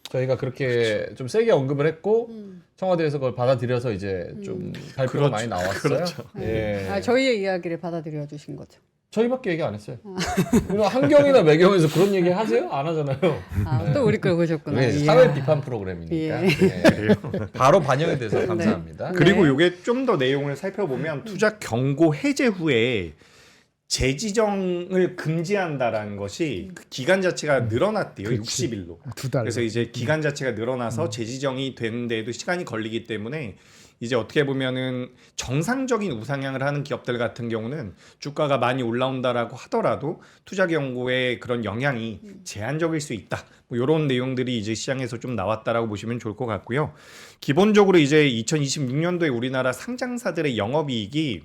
[SPEAKER 1] 저희가 그렇게 좀 세게 언급을 했고 청와대에서 그걸 받아들여서 이제 좀 발표가 많이 나왔어요. 예.
[SPEAKER 2] 저희의 이야기를 받아들여 주신 거죠.
[SPEAKER 1] 저희밖에 얘기 안 했어요. 그리고 한경이나 매경에서 그런 얘기 하세요? 안 하잖아요.
[SPEAKER 2] 또 우리 걸 보셨구나.
[SPEAKER 1] 네,
[SPEAKER 2] 이야.
[SPEAKER 1] 사회 비판 프로그램이니까
[SPEAKER 2] 예.
[SPEAKER 1] 네. 바로 반영이 돼서 감사합니다.
[SPEAKER 3] 그리고
[SPEAKER 2] 네.
[SPEAKER 3] 요게 좀 더 내용을 살펴보면 투자 경고 해제 후에 재지정을 금지한다라는 것이 그 기간 자체가 늘어났대요. 60일로.
[SPEAKER 4] 2달.
[SPEAKER 3] 그래서 이제 기간 자체가 늘어나서 재지정이 되는데도 시간이 걸리기 때문에 이제 어떻게 보면은 정상적인 우상향을 하는 기업들 같은 경우는 주가가 많이 올라온다라고 하더라도 투자 경고에 그런 영향이 제한적일 수 있다. 뭐 이런 내용들이 이제 시장에서 좀 나왔다라고 보시면 좋을 것 같고요. 기본적으로 이제 2026년도에 우리나라 상장사들의 영업이익이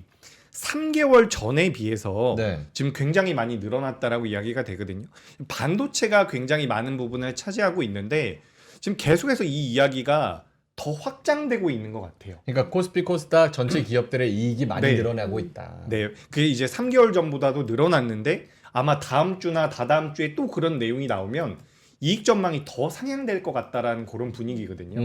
[SPEAKER 3] 3개월 전에 비해서
[SPEAKER 1] 네.
[SPEAKER 3] 지금 굉장히 많이 늘어났다라고 이야기가 되거든요. 반도체가 굉장히 많은 부분을 차지하고 있는데 지금 계속해서 이 이야기가 더 확장되고 있는 것 같아요.
[SPEAKER 1] 그러니까 코스피 코스닥 전체 기업들의 이익이 많이
[SPEAKER 3] 네.
[SPEAKER 1] 늘어나고 있다.
[SPEAKER 3] 네, 그게 이제 3개월 전보다도 늘어났는데 아마 다음 주나 다다음 주에 또 그런 내용이 나오면 이익 전망이 더 상향될 것 같다라는 그런 분위기거든요.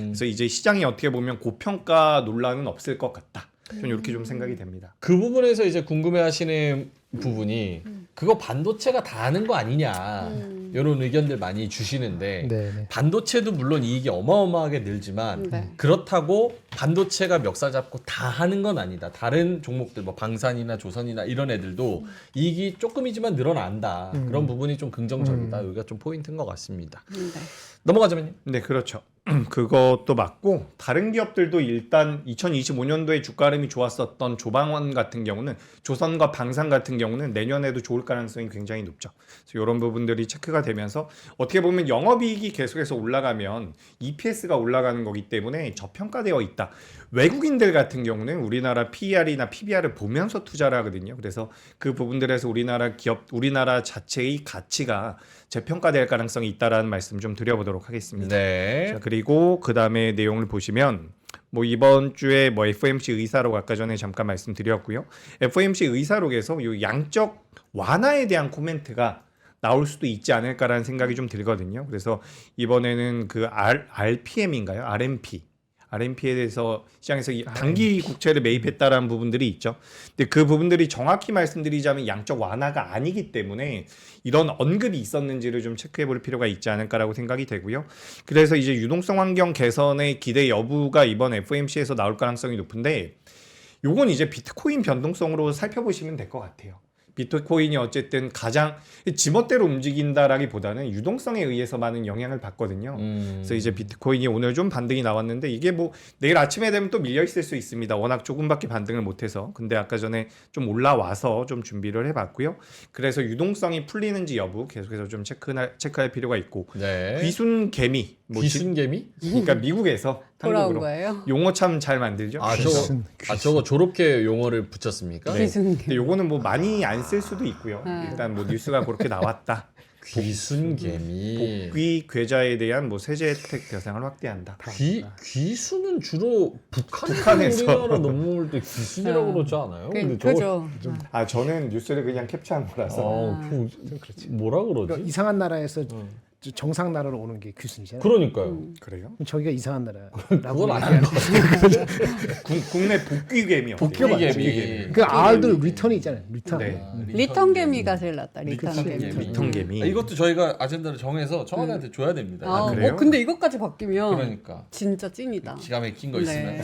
[SPEAKER 3] 그래서 이제 시장이 어떻게 보면 고평가 논란은 없을 것 같다. 좀 이렇게 좀 생각이 됩니다.
[SPEAKER 1] 그 부분에서 이제 궁금해하시는 부분이 그거 반도체가 다 하는 거 아니냐 이런 의견들 많이 주시는데
[SPEAKER 4] 네.
[SPEAKER 1] 반도체도 물론 이익이 어마어마하게 늘지만
[SPEAKER 2] 네.
[SPEAKER 1] 그렇다고 반도체가 멱살 잡고 다 하는 건 아니다. 다른 종목들 뭐 방산이나 조선이나 이런 애들도 이익이 조금이지만 늘어난다. 그런 부분이 좀 긍정적이다. 여기가 좀 포인트인 것 같습니다.
[SPEAKER 2] 네.
[SPEAKER 1] 넘어가자면요.
[SPEAKER 3] 네, 그렇죠. 그것도 맞고 다른 기업들도 일단 2025년도에 주가 흐름이 좋았었던 조방원 같은 경우는 조선과 방산 같은 경우는 내년에도 좋을 가능성이 굉장히 높죠. 그래서 이런 부분들이 체크가 되면서 어떻게 보면 영업이익이 계속해서 올라가면 EPS가 올라가는 거기 때문에 저평가되어 있다. 외국인들 같은 경우는 우리나라 PER이나 PBR을 보면서 투자를 하거든요. 그래서 그 부분들에서 우리나라 자체의 가치가 재평가될 가능성이 있다라는 말씀 좀 드려보도록 하겠습니다.
[SPEAKER 1] 네.
[SPEAKER 3] 자, 그리고 그 다음에 내용을 보시면 뭐 이번 주에 뭐 FOMC 의사록 아까 전에 잠깐 말씀드렸고요. FOMC 의사록에서 요 양적 완화에 대한 코멘트가 나올 수도 있지 않을까라는 생각이 좀 들거든요. 그래서 이번에는 그 RPM인가요? RMP에 대해서 시장에서 단기 국채를 매입했다라는 부분들이 있죠. 근데 그 부분들이 정확히 말씀드리자면 양적 완화가 아니기 때문에 이런 언급이 있었는지를 좀 체크해 볼 필요가 있지 않을까라고 생각이 되고요. 그래서 이제 유동성 환경 개선의 기대 여부가 이번 FOMC에서 나올 가능성이 높은데 요건 이제 비트코인 변동성으로 살펴보시면 될 것 같아요. 비트코인이 어쨌든 가장 지멋대로 움직인다라기보다는 유동성에 의해서 많은 영향을 받거든요. 그래서 이제 비트코인이 오늘 좀 반등이 나왔는데 이게 뭐 내일 아침에 되면 또 밀려 있을 수 있습니다. 워낙 조금밖에 반등을 못해서. 근데 아까 전에 좀 올라와서 좀 준비를 해봤고요. 그래서 유동성이 풀리는지 여부 계속해서 좀 체크할 필요가 있고
[SPEAKER 1] 네.
[SPEAKER 3] 귀순개미
[SPEAKER 1] 귀순개미?
[SPEAKER 3] 그러니까 미국에서
[SPEAKER 2] 돌아온
[SPEAKER 3] 한국으로
[SPEAKER 2] 거예요.
[SPEAKER 3] 용어 참 잘 만들죠.
[SPEAKER 1] 저거 졸업계 용어를 붙였습니까?
[SPEAKER 3] 네. 근데 요거는 뭐 많이 안 쓸 수도 있고요. 일단 뭐 뉴스가 그렇게 나왔다.
[SPEAKER 1] 귀순개미.
[SPEAKER 3] 복귀 괴자에 대한 뭐 세제 혜택 대상을 확대한다.
[SPEAKER 1] 귀순은 주로
[SPEAKER 3] 북한에서.
[SPEAKER 1] 우리나라 넘어올 때 귀순이라고 그러지 않아요? 근데 저거
[SPEAKER 2] 그죠.
[SPEAKER 3] 아 저는 뉴스를 그냥 캡처한 거라서.
[SPEAKER 1] 좀 뭐라 그러지?
[SPEAKER 4] 그러니까 이상한 나라에서 정상 나라로 오는 게 귀순이잖아요.
[SPEAKER 1] 그러니까요.
[SPEAKER 3] 그래요?
[SPEAKER 4] 저기가 이상한 나라.
[SPEAKER 1] 그건 아닌 것 같아요.
[SPEAKER 3] 국내 복귀개미.
[SPEAKER 1] 복귀개미.
[SPEAKER 4] 그 R도 리턴이 있잖아요. 리턴.
[SPEAKER 3] 네.
[SPEAKER 2] 리턴개미가 제일 낫다. 리턴개미.
[SPEAKER 3] 리턴개미.
[SPEAKER 1] 이것도 저희가 아젠다를 정해서 청와대한테 줘야 됩니다.
[SPEAKER 2] 아,
[SPEAKER 3] 그래요?
[SPEAKER 2] 근데 이것까지 바뀌면
[SPEAKER 1] 그러니까
[SPEAKER 2] 진짜 찐이다.
[SPEAKER 1] 기가 막힌 거
[SPEAKER 2] 네.
[SPEAKER 1] 있으면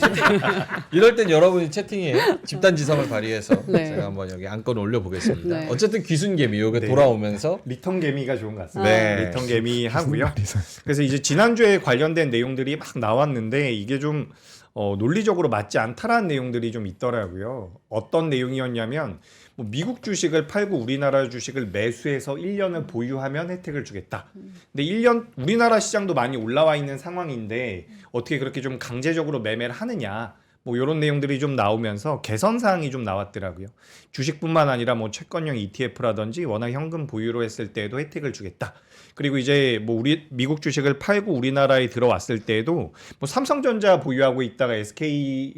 [SPEAKER 1] 이럴 땐 여러분이 채팅에 집단지성을 발휘해서
[SPEAKER 2] 네.
[SPEAKER 1] 제가 한번 여기 안건 올려보겠습니다.
[SPEAKER 2] 네.
[SPEAKER 1] 어쨌든 귀순개미 이게
[SPEAKER 3] 네.
[SPEAKER 1] 돌아오면서
[SPEAKER 3] 리턴개미가 좋은 것 같습니다.
[SPEAKER 1] 네.
[SPEAKER 3] 리턴개미 하고요. 그래서 이제 지난주에 관련된 내용들이 막 나왔는데 이게 좀 논리적으로 맞지 않다라는 내용들이 좀 있더라고요. 어떤 내용이었냐면 뭐 미국 주식을 팔고 우리나라 주식을 매수해서 1년을 보유하면 혜택을 주겠다. 근데 1년 우리나라 시장도 많이 올라와 있는 상황인데 어떻게 그렇게 좀 강제적으로 매매를 하느냐. 뭐 이런 내용들이 좀 나오면서 개선 사항이 좀 나왔더라고요. 주식뿐만 아니라 뭐 채권형 ETF라든지 워낙 현금 보유로 했을 때에도 혜택을 주겠다. 그리고 이제 뭐 미국 주식을 팔고 우리나라에 들어왔을 때에도 뭐 삼성전자 보유하고 있다가 SK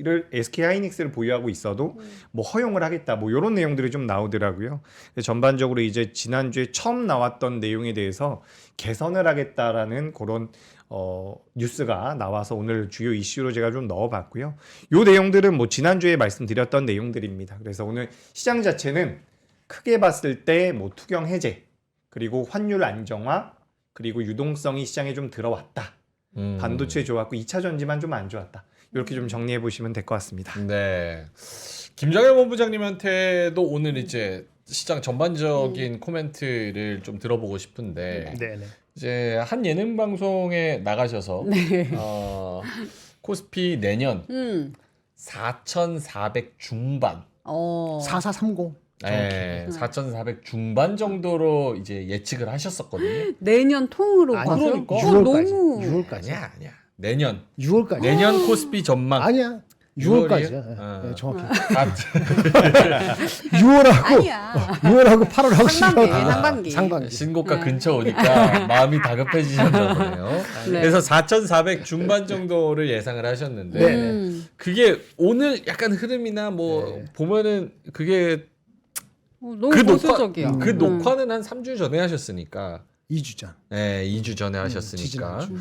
[SPEAKER 3] 하이닉스를 보유하고 있어도 뭐 허용을 하겠다. 뭐 이런 내용들이 좀 나오더라고요. 전반적으로 이제 지난주에 처음 나왔던 내용에 대해서 개선을 하겠다라는 그런 뉴스가 나와서 오늘 주요 이슈로 제가 좀 넣어봤고요. 요 내용들은 뭐 지난주에 말씀드렸던 내용들입니다. 그래서 오늘 시장 자체는 크게 봤을 때 뭐 투경 해제 그리고 환율 안정화 그리고 유동성이 시장에 좀 들어왔다. 반도체 좋았고 2차 전지만 좀 안 좋았다. 이렇게 좀 정리해 보시면 될 것 같습니다.
[SPEAKER 1] 네. 김장현 본부장님한테도 오늘 이제 시장 전반적인 코멘트를 좀 들어보고 싶은데
[SPEAKER 4] 네네.
[SPEAKER 1] 이제 한 예능 방송에 나가셔서 코스피 내년 4,400 중반
[SPEAKER 4] 4430.
[SPEAKER 1] 네, 4,400 중반 정도로 이제 예측을 하셨었거든요.
[SPEAKER 2] 내년 통으로
[SPEAKER 4] 아니,
[SPEAKER 2] 봐서
[SPEAKER 1] 그러니까.
[SPEAKER 4] 6월까지.
[SPEAKER 2] 너무
[SPEAKER 4] 6월까지.
[SPEAKER 1] 아니야. 내년
[SPEAKER 4] 6월까지.
[SPEAKER 1] 내년 코스피 전망.
[SPEAKER 4] 아니야.
[SPEAKER 1] 6월이에요?
[SPEAKER 4] 6월까지야. 네, 정확히.
[SPEAKER 1] 4
[SPEAKER 4] 6월하고
[SPEAKER 2] 아니야.
[SPEAKER 4] 6월하고 8월하고
[SPEAKER 2] 상반기,
[SPEAKER 4] 10월.
[SPEAKER 2] 상반기.
[SPEAKER 4] 상반기.
[SPEAKER 1] 신고가 근처 오니까 마음이 다급해지셨나 보네요.
[SPEAKER 2] 네.
[SPEAKER 1] 그래서 4,400 중반 정도를 예상을 하셨는데
[SPEAKER 4] 네.
[SPEAKER 1] 그게 오늘 약간 흐름이나 뭐
[SPEAKER 4] 네.
[SPEAKER 1] 보면은 그게
[SPEAKER 2] 너무
[SPEAKER 1] 그
[SPEAKER 2] 보수적이야.
[SPEAKER 1] 그 녹화는 한 3주 전에 하셨으니까
[SPEAKER 4] 2주 전.
[SPEAKER 1] 네, 2주 전에
[SPEAKER 4] 지지난
[SPEAKER 1] 하셨으니까
[SPEAKER 4] 주.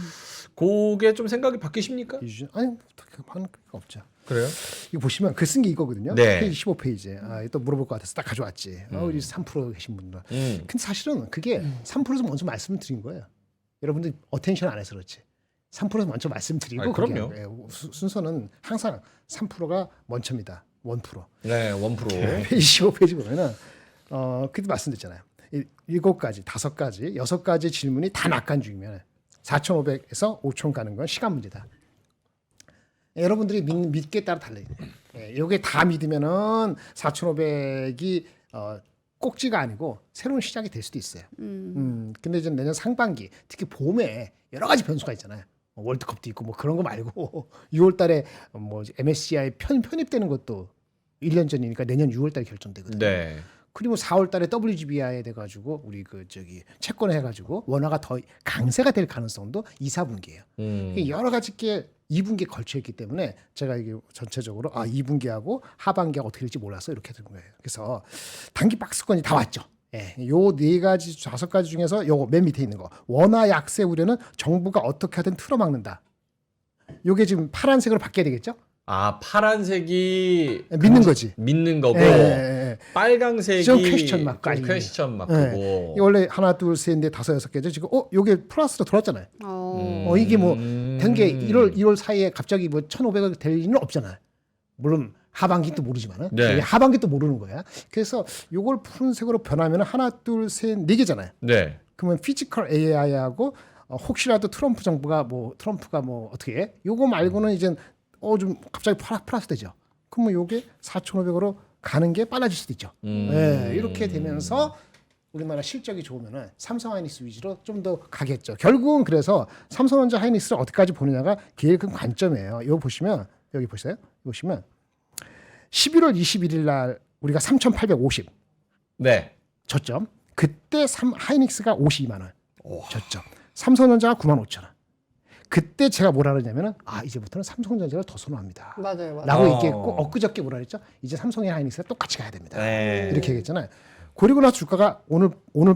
[SPEAKER 1] 그게 좀 생각이 바뀌십니까?
[SPEAKER 4] 2주 전. 아니, 어떻게 하는 게 없죠.
[SPEAKER 1] 그래요?
[SPEAKER 4] 이거 보시면 글 쓴 게 이거거든요.
[SPEAKER 1] 네.
[SPEAKER 4] 페이지 15페이지에. 또 물어볼 것 같아서 딱 가져왔지. 우리 3% 계신 분들. 근데 사실은 그게 3%에서 먼저 말씀을 드린 거예요. 여러분들 어텐션 안 해서 그렇지. 3%에서 먼저 말씀드리고
[SPEAKER 1] 아니, 그럼요.
[SPEAKER 4] 그게 순서는 항상 3%가 먼저입니다. 1%.
[SPEAKER 1] 네, 1%.
[SPEAKER 4] 페이지 15페이지 보면은 그때 말씀드렸잖아요. 7가지, 5가지, 6가지 질문이 다 낙관 중이면 4,500에서 5,000 가는 건 시간 문제다. 여러분들이 믿기에 따라 달라요. 이게 다 믿으면은 4,500이 꼭지가 아니고 새로운 시작이 될 수도 있어요. 근데 이제 내년 상반기, 특히 봄에 여러 가지 변수가 있잖아요. 월드컵도 있고 뭐 그런 거 말고 6월달에 뭐 MSCI 편입되는 것도 1년 전이니까 내년 6월달에 결정되거든요.
[SPEAKER 1] 네.
[SPEAKER 4] 그리고 4월달에 WGBI 돼가지고 우리 채권을 해가지고 원화가 더 강세가 될 가능성도 2, 4분기예요. 여러 가지 게 2분기에 걸쳐 있기 때문에 제가 이게 전체적으로 2분기하고 하반기하고 어떻게 될지 몰라서 이렇게 된 거예요. 그래서 단기 박스권이 다 왔죠. 예, 요 4가지, 5가지 중에서 요거 맨 밑에 있는 거 원화 약세 우려는 정부가 어떻게 하든 틀어막는다. 요게 지금 파란색으로 바뀌어야 되겠죠?
[SPEAKER 1] 아, 파란색이
[SPEAKER 4] 믿는 거지.
[SPEAKER 1] 믿는 거고 빨강색이
[SPEAKER 4] 좀 퀘스천 마크
[SPEAKER 1] 좀
[SPEAKER 4] 아니에요.
[SPEAKER 1] 퀘스천 마크고.
[SPEAKER 4] 이게 원래 하나, 둘, 셋, 넷, 5, 6개죠. 지금 요게 플러스로 돌았잖아요. 이게 뭐 된 게 1월 사이에 갑자기 뭐 1,500원 될 일은 없잖아요. 물론 하반기 또 모르지만은
[SPEAKER 1] 네.
[SPEAKER 4] 하반기 또 모르는 거야. 그래서 요걸 푸른색으로 변하면 하나, 둘, 셋, 4개잖아요.
[SPEAKER 1] 네.
[SPEAKER 4] 그러면 피지컬 AI하고 혹시라도 트럼프가 뭐 어떻게 해? 요거 말고는 이제 좀 갑자기 플러스 되죠. 그러면 요게 4,500으로 가는 게 빨라질 수도 있죠. 네, 이렇게 되면서 우리나라 실적이 좋으면은 삼성 하이닉스 위주로 좀 더 가겠죠. 결국은 그래서 삼성전자 하이닉스를 어디까지 보느냐가 제일 큰 관점이에요. 이거 보시면 여기 보세요. 보시면 11월 21일 날 우리가 3,850
[SPEAKER 1] 네.
[SPEAKER 4] 저점. 그때 하이닉스가 52만 원 저점. 삼성전자가 95,000원. 그때 제가 뭐라 그러냐면은 이제부터는 삼성전자를 더 선호합니다.
[SPEAKER 2] 맞아요.
[SPEAKER 4] 라고 얘기했고 엊그저께 뭐라 그랬죠? 이제 삼성이랑 하이닉스가 똑같이 가야 됩니다.
[SPEAKER 1] 네.
[SPEAKER 4] 이렇게 얘기했잖아요. 그리고 나서 주가가 오늘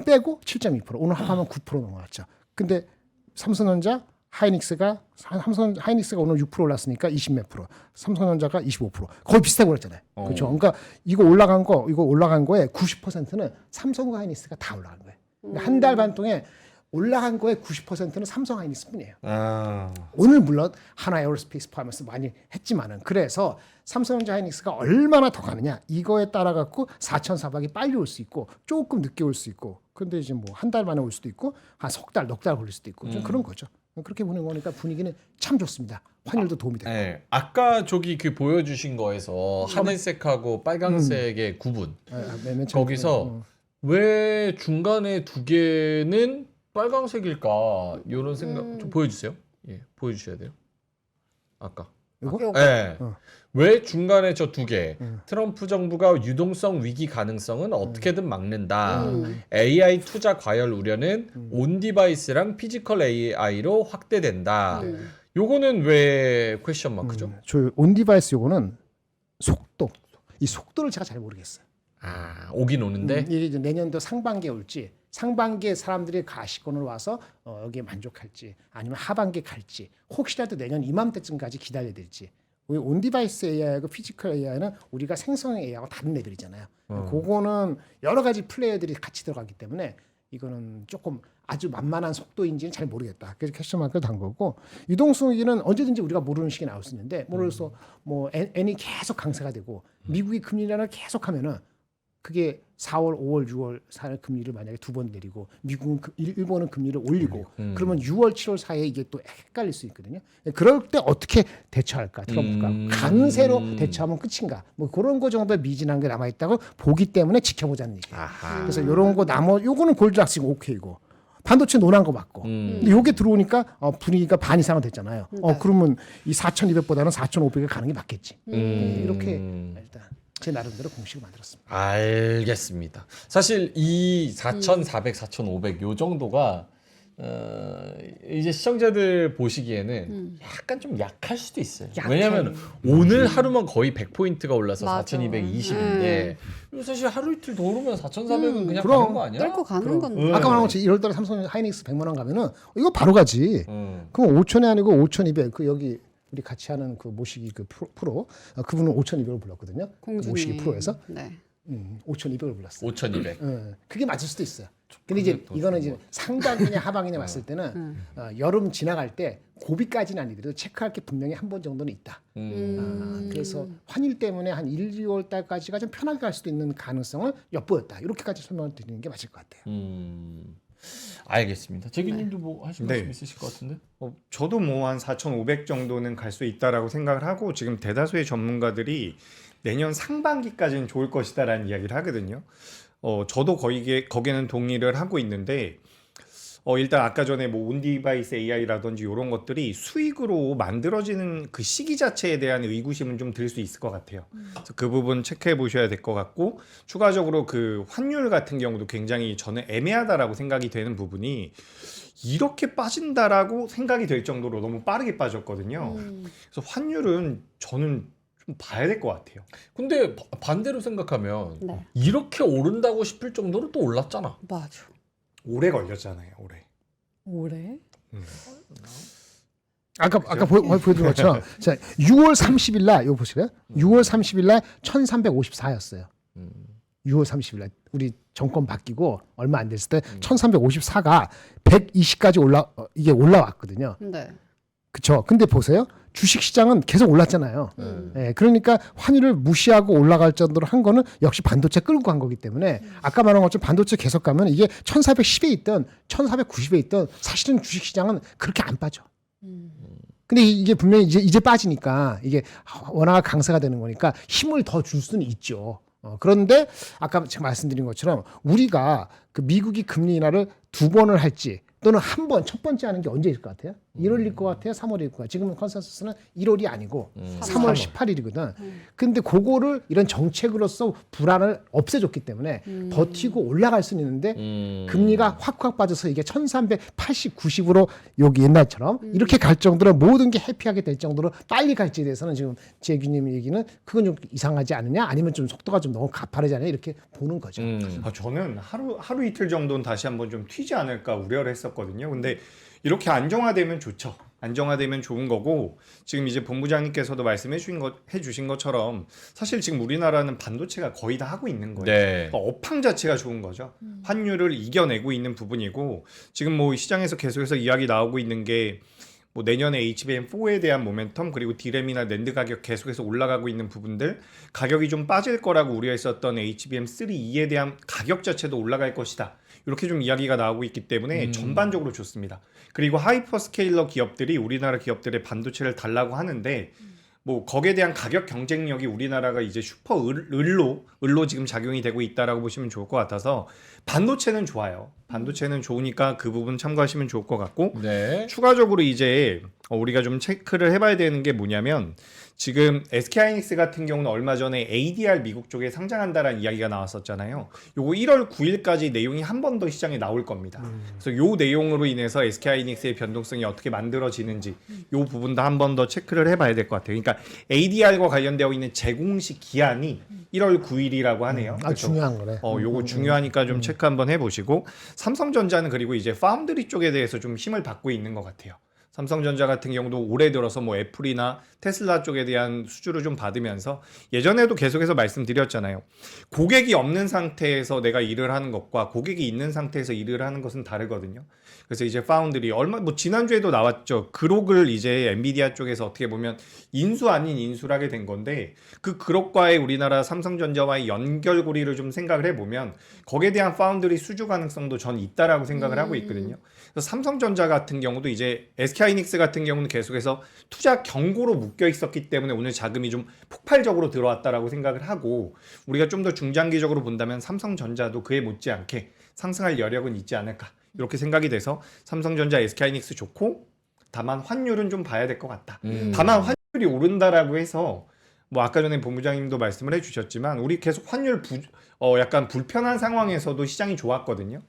[SPEAKER 4] 빼고 7.2%, 오늘 합하면 9% 넘어갔죠. 근데 삼성전자 하이닉스가 오늘 6% 올랐으니까 20몇 프로, 삼성전자가 25%, 거의 비슷하게 올랐잖아요. 그렇죠. 그러니까 이거 올라간 거에 90%는 삼성과 하이닉스가 다 올라간 거예요. 그러니까 한 달 반 동안 올라간 거에 90%는 삼성 하이닉스뿐이에요. 오늘 물론 하나 에어로스페이스 포함해서 많이 했지만은 그래서 삼성전자 하이닉스가 얼마나 더 가느냐 이거에 따라 갖고 4,400이 빨리 올 수 있고 조금 늦게 올 수 있고 근데 이제 뭐 한 달 만에 올 수도 있고 한 석 달, 넉 달 걸릴 수도 있고 좀 그런 거죠. 그렇게 보는 거니까 분위기는 참 좋습니다. 환율도 도움이 되고.
[SPEAKER 1] 네. 아까 저기 보여주신 거에서 하늘색하고 빨강색의 구분.
[SPEAKER 4] 맨 처음에
[SPEAKER 1] 거기서 왜 중간에 두 개는 빨강색일까? 이런 생각 좀 보여주세요. 예, 보여주셔야 돼요. 아까.
[SPEAKER 4] 이거?
[SPEAKER 1] 네. 왜 중간에 저 두 개? 트럼프 정부가 유동성 위기 가능성은 어떻게든 막는다. AI 투자 과열 우려는 온 디바이스랑 피지컬 AI로 확대된다. 요거는 왜 퀘스천 마크죠?
[SPEAKER 4] 저 온디바이스 요거는 속도. 이 속도를 제가 잘 모르겠어요.
[SPEAKER 1] 오긴 오는데.
[SPEAKER 4] 이게 이제 내년도 상반기에 올지, 상반기에 사람들이 가시권으로 와서 여기에 만족할지, 아니면 하반기에 갈지, 혹시라도 내년 이맘때쯤까지 기다려야 될지. 우리 온디바이스 AI하고 피지컬 AI는 우리가 생성형 AI하고 다른 레벨이잖아요. 그거는 여러 가지 플레이어들이 같이 들어가기 때문에 이거는 조금 아주 만만한 속도인지는 잘 모르겠다. 그래서 퀘스천 마크를 단 거고 유동성위기는 언제든지 우리가 모르는 시기에 나올 수 있는데 모르겠어 뭐 N이 계속 강세가 되고 미국이 금리 인하를 계속하면은 그게 4월, 5월, 6월, 4월 금리를 만약에 2번 내리고 미국은 일본은 금리를 올리고 그러면 6월, 7월 사이에 이게 또 헷갈릴 수 있거든요. 그럴 때 어떻게 대처할까? 트럼프가 강세로 대처하면 끝인가? 뭐 그런 거 정도의 미진한 게 남아 있다고 보기 때문에 지켜보자는 얘기예요. 그래서 이런 거 요거는 골드락스고 오케이고. 반도체 논한 거 맞고. 근데 요게 들어오니까 분위기가 반 이상은 됐잖아요. 그러면 이 4,200보다는 4,500에 가는 게 맞겠지. 이렇게 일단 제 나름대로 공식을 만들었습니다.
[SPEAKER 1] 알겠습니다. 사실 이 4,400, 4,500 요 정도가 이제 시청자들 보시기에는 약간 좀 약할 수도 있어요. 왜냐하면 오늘 하루만 거의 100포인트가 올라서
[SPEAKER 2] 맞아.
[SPEAKER 1] 4,220인데 사실 하루 이틀 더 오르면 4,400은 그냥 가는 거 아니야?
[SPEAKER 2] 뚫고 가는 건데.
[SPEAKER 4] 아까 말한 것처럼 1월달에 삼성 하이닉스 100만 원 가면은 이거 바로 가지. 그럼 5,000이 아니고 5,200. 그 여기 우리 같이 하는 그 모시기 그 프로 그분은 5,200을 불렀거든요. 그
[SPEAKER 2] 공주님.
[SPEAKER 4] 모시기 프로에서
[SPEAKER 2] 네.
[SPEAKER 4] 5,200을 불렀어요.
[SPEAKER 1] 5,200.
[SPEAKER 4] 그게 맞을 수도 있어요. 근데 이제 이거는 이제 상반기냐 하반기냐 봤을 때는 여름 지나갈 때 고비까지는 아니더라도 체크할 게 분명히 한 번 정도는 있다. 그래서 환율 때문에 한 1, 2월 달까지가 좀 편하게 갈 수도 있는 가능성을 엿보였다. 이렇게까지 설명을 드리는 게 맞을 것 같아요.
[SPEAKER 1] 알겠습니다. 재규님도 뭐 하실
[SPEAKER 3] 네.
[SPEAKER 1] 말씀 있으실 것 같은데?
[SPEAKER 3] 저도 뭐 한 4,500 정도는 갈 수 있다라고 생각을 하고 지금 대다수의 전문가들이 내년 상반기까지는 좋을 것이다라는 이야기를 하거든요. 저도 거기에는 동의를 하고 있는데 일단 아까 전에 뭐 온디바이스 AI라든지 이런 것들이 수익으로 만들어지는 그 시기 자체에 대한 의구심은 좀 들 수 있을 것 같아요. 그래서 그 부분 체크해 보셔야 될 것 같고 추가적으로 그 환율 같은 경우도 굉장히 저는 애매하다라고 생각이 되는 부분이 이렇게 빠진다라고 생각이 될 정도로 너무 빠르게 빠졌거든요. 그래서 환율은 저는 좀 봐야 될 것 같아요.
[SPEAKER 1] 근데 반대로 생각하면
[SPEAKER 2] 네.
[SPEAKER 1] 이렇게 오른다고 싶을 정도로 또 올랐잖아.
[SPEAKER 2] 맞아.
[SPEAKER 3] 오래 걸렸잖아요.
[SPEAKER 2] 올해?
[SPEAKER 4] 아까 보여드린 것처럼 자 6월 30일 날 이거 보실래요? 6월 30일 날 1,354였어요. 6월 30일 날 우리 정권 바뀌고 얼마 안 됐을 때 1,354가 120까지 이게 올라왔거든요.
[SPEAKER 2] 네.
[SPEAKER 4] 그렇죠. 근데 보세요. 주식 시장은 계속 올랐잖아요. 그러니까 환율을 무시하고 올라갈 정도로 한 거는 역시 반도체 끌고 간 거기 때문에 아까 말한 것처럼 반도체 계속 가면 이게 1,410에 있든 1,490에 있든 사실은 주식 시장은 그렇게 안 빠져. 근데 이게 분명히 이제 빠지니까 이게 워낙 강세가 되는 거니까 힘을 더 줄 수는 있죠. 그런데 아까 제가 말씀드린 것처럼 우리가 그 미국이 금리 인하를 2번을 할지 또는 한 번 첫 번째 하는 게 언제일 것 같아요? 1월일 것 같아요? 3월일 것 같아요? 지금 컨센서스는 1월이 아니고 3월 18일이거든. 근데 그거를 이런 정책으로서 불안을 없애줬기 때문에 버티고 올라갈 수는 있는데 금리가 확 빠져서 이게 1380, 90으로 여기 옛날처럼 이렇게 갈 정도로 모든 게 해피하게 될 정도로 빨리 갈지에 대해서는 지금 재규님 얘기는 그건 좀 이상하지 않느냐? 아니면 좀 속도가 좀 너무 가파르지 않느냐? 이렇게 보는 거죠.
[SPEAKER 3] 저는 하루 이틀 정도는 다시 한번 좀 튀지 않을까 우려를 했었거든요. 근데 이렇게 안정화되면 좋죠. 안정화되면 좋은 거고 지금 이제 본부장님께서도 말씀해 주신 것처럼 사실 지금 우리나라는 반도체가 거의 다 하고 있는 거예요.
[SPEAKER 1] 네.
[SPEAKER 3] 그러니까 업황 자체가 좋은 거죠. 환율을 이겨내고 있는 부분이고 지금 뭐 시장에서 계속해서 이야기 나오고 있는 게 뭐 내년에 HBM4에 대한 모멘텀 그리고 디램이나 낸드 가격 계속해서 올라가고 있는 부분들 가격이 좀 빠질 거라고 우려했었던 HBM3, 2에 대한 가격 자체도 올라갈 것이다. 이렇게 좀 이야기가 나오고 있기 때문에 전반적으로 좋습니다. 그리고 하이퍼스케일러 기업들이 우리나라 기업들의 반도체를 달라고 하는데 뭐 거기에 대한 가격 경쟁력이 우리나라가 이제 슈퍼 을로 지금 작용이 되고 있다라고 보시면 좋을 것 같아서 반도체는 좋아요. 반도체는 좋으니까 그 부분 참고하시면 좋을 것 같고
[SPEAKER 1] 네.
[SPEAKER 3] 추가적으로 이제 우리가 좀 체크를 해봐야 되는 게 뭐냐면 지금 SK하이닉스 같은 경우는 얼마 전에 ADR 미국 쪽에 상장한다라는 이야기가 나왔었잖아요. 요거 1월 9일까지 내용이 한 번 더 시장에 나올 겁니다. 그래서 요 내용으로 인해서 SK하이닉스의 변동성이 어떻게 만들어지는지 요 부분도 한 번 더 체크를 해봐야 될 것 같아요. 그러니까 ADR과 관련되어 있는 재공시 기한이 1월 9일이라고 하네요. 그렇죠?
[SPEAKER 4] 중요한 거네.
[SPEAKER 3] 요거 중요하니까 좀 체크 한번 해보시고 삼성전자는 그리고 이제 파운드리 쪽에 대해서 좀 힘을 받고 있는 것 같아요. 삼성전자 같은 경우도 올해 들어서 뭐 애플이나 테슬라 쪽에 대한 수주를 좀 받으면서 예전에도 계속해서 말씀드렸잖아요. 고객이 없는 상태에서 내가 일을 하는 것과 고객이 있는 상태에서 일을 하는 것은 다르거든요. 그래서 이제 파운드리 지난주에도 나왔죠. 그록을 이제 엔비디아 쪽에서 어떻게 보면 인수 아닌 인수를 하게 된 건데 그 그록과의 우리나라 삼성전자와의 연결고리를 좀 생각을 해보면 거기에 대한 파운드리 수주 가능성도 전 있다라고 생각을 하고 있거든요. 그래서 삼성전자 같은 경우도 이제 SK하이닉스 같은 경우는 계속해서 투자 경고로 묶여 있었기 때문에 오늘 자금이 좀 폭발적으로 들어왔다라고 생각을 하고 우리가 좀 더 중장기적으로 본다면 삼성전자도 그에 못지않게 상승할 여력은 있지 않을까 이렇게 생각이 돼서 삼성전자, SK하이닉스 좋고 다만 환율은 좀 봐야 될 것 같다. 다만 환율이 오른다라고 해서 뭐 아까 전에 본부장님도 말씀을 해주셨지만 우리 계속 환율 약간 불편한 상황에서도 시장이 좋았거든요.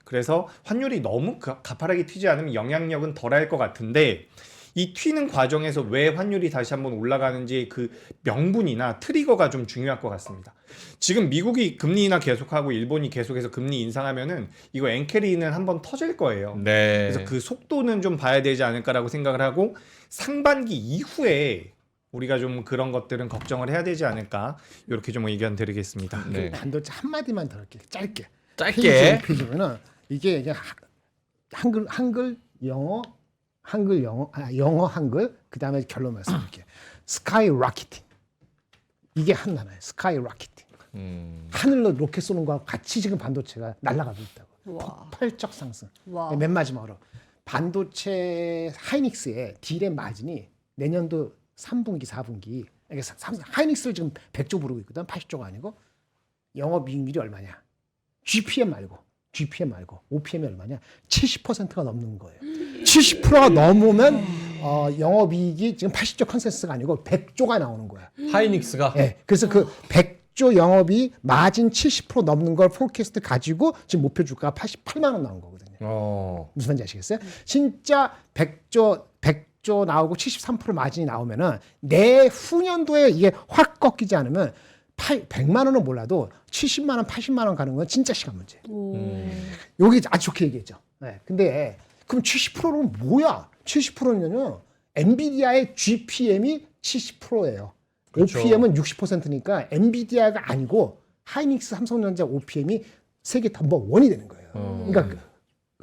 [SPEAKER 3] 그래서 환율이 너무 가파르게 튀지 않으면 영향력은 덜할 것 같은데 이 튀는 과정에서 왜 환율이 다시 한번 올라가는지 그 명분이나 트리거가 좀 중요할 것 같습니다. 지금 미국이 금리 인하 계속하고 일본이 계속해서 금리 인상하면은 이거 엔캐리는 한번 터질 거예요.
[SPEAKER 1] 네.
[SPEAKER 3] 그래서 그 속도는 좀 봐야 되지 않을까라고 생각을 하고 상반기 이후에 우리가 좀 그런 것들은 걱정을 해야 되지 않을까 이렇게 좀 의견 드리겠습니다.
[SPEAKER 1] 네.
[SPEAKER 4] 반도체 한 마디만 더 할게. 짧게.
[SPEAKER 1] 짧게.
[SPEAKER 4] 페이지면은 이게 이제 한글 영어 영어 한글 그다음에 결론 말씀드릴게요. 스카이 라켓팅. 이게 하나예요. 스카이 라켓팅. 하늘로 로켓 쏘는 거하고 같이 지금 반도체가 날아가고 있다고.
[SPEAKER 2] 와.
[SPEAKER 4] 폭발적 상승.
[SPEAKER 2] 와.
[SPEAKER 4] 맨 마지막으로 반도체 하이닉스의 디램 마진이 내년도 3분기, 4분기 그러니까 하이닉스를 지금 100조 부르고 있거든. 80조가 아니고 영업이익률이 얼마냐? GPM 말고 OPM이 얼마냐? 70%가 넘는 거예요. 70%가 넘으면 영업이익이 지금 80조 컨센서스가 아니고 100조가 나오는 거야.
[SPEAKER 1] 하이닉스가
[SPEAKER 4] 네, 그래서 그 100조 영업이 마진 70% 넘는 걸 포캐스트 가지고 지금 목표 주가가 88만 원 나온 거거든요. 무슨 말인지 아시겠어요? 진짜 100조 나오고 73% 마진이 나오면은 내후년도에 이게 확 꺾이지 않으면 100만 원은 몰라도 70만 원, 80만 원 가는 건 진짜 시간 문제. 여기 아주 좋게 얘기했죠. 네, 근데 그럼 70%는 뭐야? 70%는요. 엔비디아의 GPM이 70%예요.
[SPEAKER 1] 그렇죠.
[SPEAKER 4] OPM은 60%니까 엔비디아가 아니고 하이닉스, 삼성전자 OPM이 세계 넘버 원이 되는 거예요. 그러니까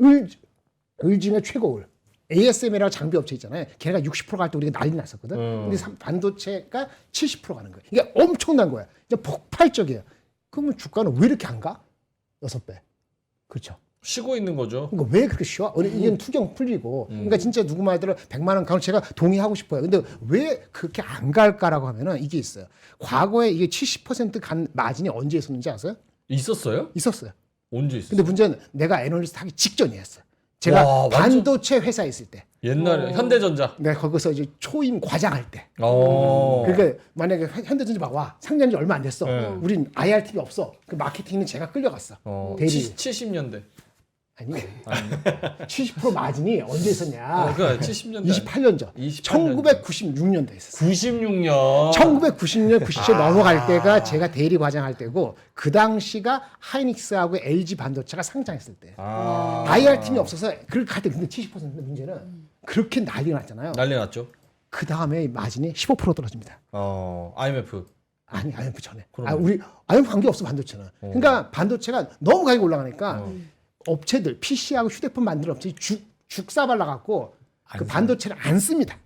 [SPEAKER 4] 을 중에 최고을. ASM이라고 장비 업체 있잖아요. 걔네가 60% 갈 때 우리가 난리 났었거든. 근데 반도체가 70% 가는 거예요. 이게 엄청난 거야. 이제 폭발적이에요. 그러면 주가는 왜 이렇게 안 가? 6배. 그렇죠.
[SPEAKER 1] 쉬고 있는 거죠.
[SPEAKER 4] 그러니까 왜 그렇게 쉬워? 이건 투경 풀리고. 그러니까 진짜 누구 말대로 100만 원 가면 제가 동의하고 싶어요. 근데 왜 그렇게 안 갈까라고 하면은 이게 있어요. 과거에 이게 70%간 마진이 언제 있었는지 아세요?
[SPEAKER 1] 있었어요?
[SPEAKER 4] 있었어요.
[SPEAKER 1] 언제 있었어요?
[SPEAKER 4] 근데 문제는 내가 애널리스트 하기 직전이었어요. 제가
[SPEAKER 1] 와, 완전-
[SPEAKER 4] 반도체 회사에 있을 때.
[SPEAKER 1] 옛날에 현대전자.
[SPEAKER 4] 내가 거기서 이제 초임 과장할 때.
[SPEAKER 1] 어.
[SPEAKER 4] 그러니까 만약에 현대전자 막 와. 상장한 지 얼마 안 됐어.
[SPEAKER 1] 네.
[SPEAKER 4] 우린 IR팀이 없어. 그 마케팅은 제가 끌려갔어. 대리.
[SPEAKER 1] 70년대.
[SPEAKER 4] 아니. 70% 마진이 언제 있었냐?
[SPEAKER 1] 그러니까 70년대.
[SPEAKER 4] 28년 전. 1996년도에 있었어요.
[SPEAKER 1] 96년.
[SPEAKER 4] 1990년, 97년 넘어갈 때가 제가 대리 과장할 때고 그 당시가 하이닉스하고 LG 반도체가 상장했을 때. IR팀이 없어서 그걸 갈 때 근데 70%인데 문제는 그렇게 난리가 났잖아요.
[SPEAKER 1] 난리 났죠.
[SPEAKER 4] 그 다음에 마진이 15% 떨어집니다.
[SPEAKER 1] IMF.
[SPEAKER 4] 아니, IMF 전에.
[SPEAKER 1] 그럼.
[SPEAKER 4] 우리 IMF 관계 없어 반도체는. 그러니까 반도체가 너무 가격이 올라가니까 업체들 PC하고 휴대폰 만드는 업체 죽 싸발라 갖고 그 반도체를 안 씁니다.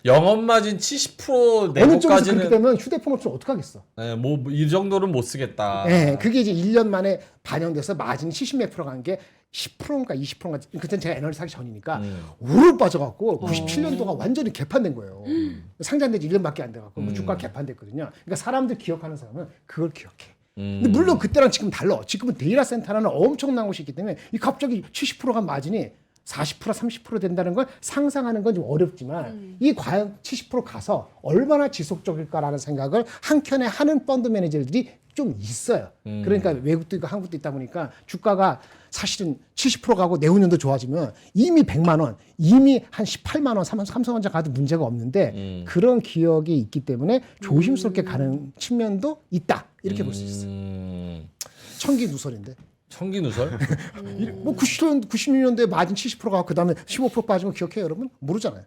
[SPEAKER 1] 영업마진 70%
[SPEAKER 4] 어느 쪽에서 그렇게
[SPEAKER 1] 내고까지는
[SPEAKER 4] 되면 휴대폰 업체 어떻게 하겠어?
[SPEAKER 1] 뭐이 정도는 못 쓰겠다.
[SPEAKER 4] 네, 그게 이제 1년 만에 반영돼서 마진이 70몇 프로 간 게 10%인가 20%인가 그때는 제가 애널리스트 하기 전이니까 우르르 빠져갖고 97년도가 완전히 개판된 거예요. 상장된 지 1년밖에 안 돼갖고 주가 개판됐거든요. 그러니까 사람들 기억하는 사람은 그걸 기억해. 근데 물론 그때랑 지금 달라. 지금은 데이터 센터는 엄청난 곳이 있기 때문에 이 갑자기 70%가 마진이 40% 30% 된다는 걸 상상하는 건 좀 어렵지만 이 과연 70% 가서 얼마나 지속적일까라는 생각을 한켠에 하는 펀드 매니저들이 좀 있어요. 그러니까 외국도 있고 한국도 있다 보니까 주가가 사실은 70% 가고 내후년도 좋아지면 이미 100만 원, 이미 한 18만 원 삼성전자 가도 문제가 없는데 그런 기억이 있기 때문에 조심스럽게 가는 측면도 있다. 이렇게 볼 수 있어요. 천기누설인데.
[SPEAKER 1] 청기누설?
[SPEAKER 4] 뭐 96년도에 마진 70% 가고 그다음에 15% 빠진 거 기억해요, 여러분? 모르잖아요.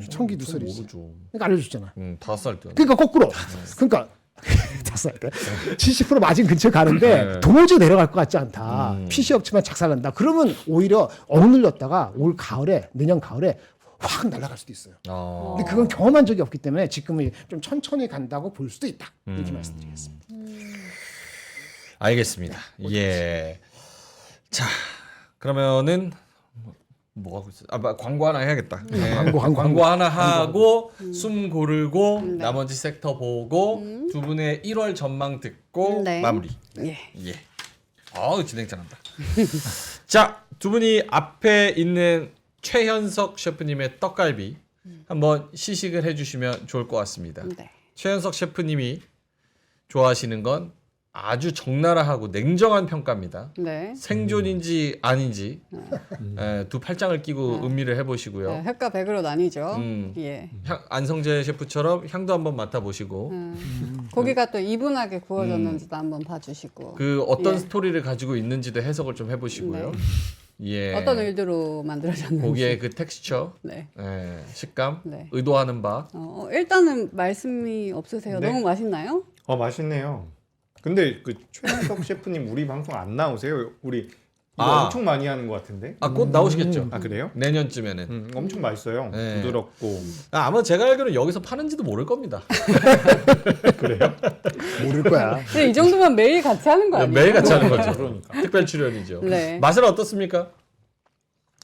[SPEAKER 4] 천기누설이지.
[SPEAKER 1] 모르죠.
[SPEAKER 4] 그러니까 알려줬잖아.
[SPEAKER 1] 5살 때.
[SPEAKER 4] 그러니까 거꾸로. 그러니까 5살 때 70% 마진 근처 가는데
[SPEAKER 1] 네.
[SPEAKER 4] 도저히 내려갈 것 같지 않다. PC 업체만 작살난다. 그러면 오히려 억눌렸다가 올 가을에 내년 가을에 확 날아갈 수도 있어요. 근데 그건 경험한 적이 없기 때문에 지금은 좀 천천히 간다고 볼 수도 있다. 이렇게 말씀드리겠습니다.
[SPEAKER 1] 알겠습니다. 예. 자, 그러면은 뭐 하고 있어? 광고 하나 해야겠다. 네. 광고 하나 하고 숨 고르고 나머지 섹터 보고 두 분의 1월 전망 듣고
[SPEAKER 2] 네.
[SPEAKER 1] 마무리.
[SPEAKER 2] 예.
[SPEAKER 1] 예. 진행 잘한다. 자, 두 분이 앞에 있는 최현석 셰프님의 떡갈비 한번 시식을 해주시면 좋을 것 같습니다.
[SPEAKER 2] 네.
[SPEAKER 1] 최현석 셰프님이 좋아하시는 건 아주 적나라하고 냉정한 평가입니다.
[SPEAKER 2] 네.
[SPEAKER 1] 생존인지 아닌지 두 팔짱을 끼고 음미를 해보시고요.
[SPEAKER 2] 네, 흑과 백으로 나뉘죠.
[SPEAKER 1] 음.
[SPEAKER 2] 예.
[SPEAKER 1] 안성재 셰프처럼 향도 한번 맡아보시고
[SPEAKER 2] 고기가 또 이분하게 구워졌는지도 한번 봐주시고.
[SPEAKER 1] 그 어떤
[SPEAKER 2] 예.
[SPEAKER 1] 스토리를 가지고 있는지도 해석을 좀 해보시고요. 예.
[SPEAKER 2] 어떤 의도로 만들어졌는지.
[SPEAKER 1] 고기의 그 텍스처,
[SPEAKER 2] 네.
[SPEAKER 1] 식감,
[SPEAKER 2] 네.
[SPEAKER 1] 의도하는 바.
[SPEAKER 2] 일단은 말씀이 없으세요.
[SPEAKER 3] 네.
[SPEAKER 2] 너무 맛있나요?
[SPEAKER 3] 맛있네요. 근데 그 최현석 셰프님 우리 방송 안 나오세요? 우리 이거
[SPEAKER 1] 아.
[SPEAKER 3] 엄청 많이 하는 것 같은데.
[SPEAKER 1] 곧 나오시겠죠.
[SPEAKER 3] 아 그래요?
[SPEAKER 1] 내년쯤에는.
[SPEAKER 3] 엄청 맛있어요.
[SPEAKER 1] 네.
[SPEAKER 3] 부드럽고.
[SPEAKER 1] 아마 제가 알기로는 여기서 파는지도 모를 겁니다.
[SPEAKER 4] 모를 거야.
[SPEAKER 2] 근데 이 정도면 매일 같이 하는 거 아니에요?
[SPEAKER 1] 매일 같이 하는 거죠.
[SPEAKER 3] 그러니까.
[SPEAKER 1] 특별 출연이죠.
[SPEAKER 2] 네.
[SPEAKER 1] 맛은 어떻습니까?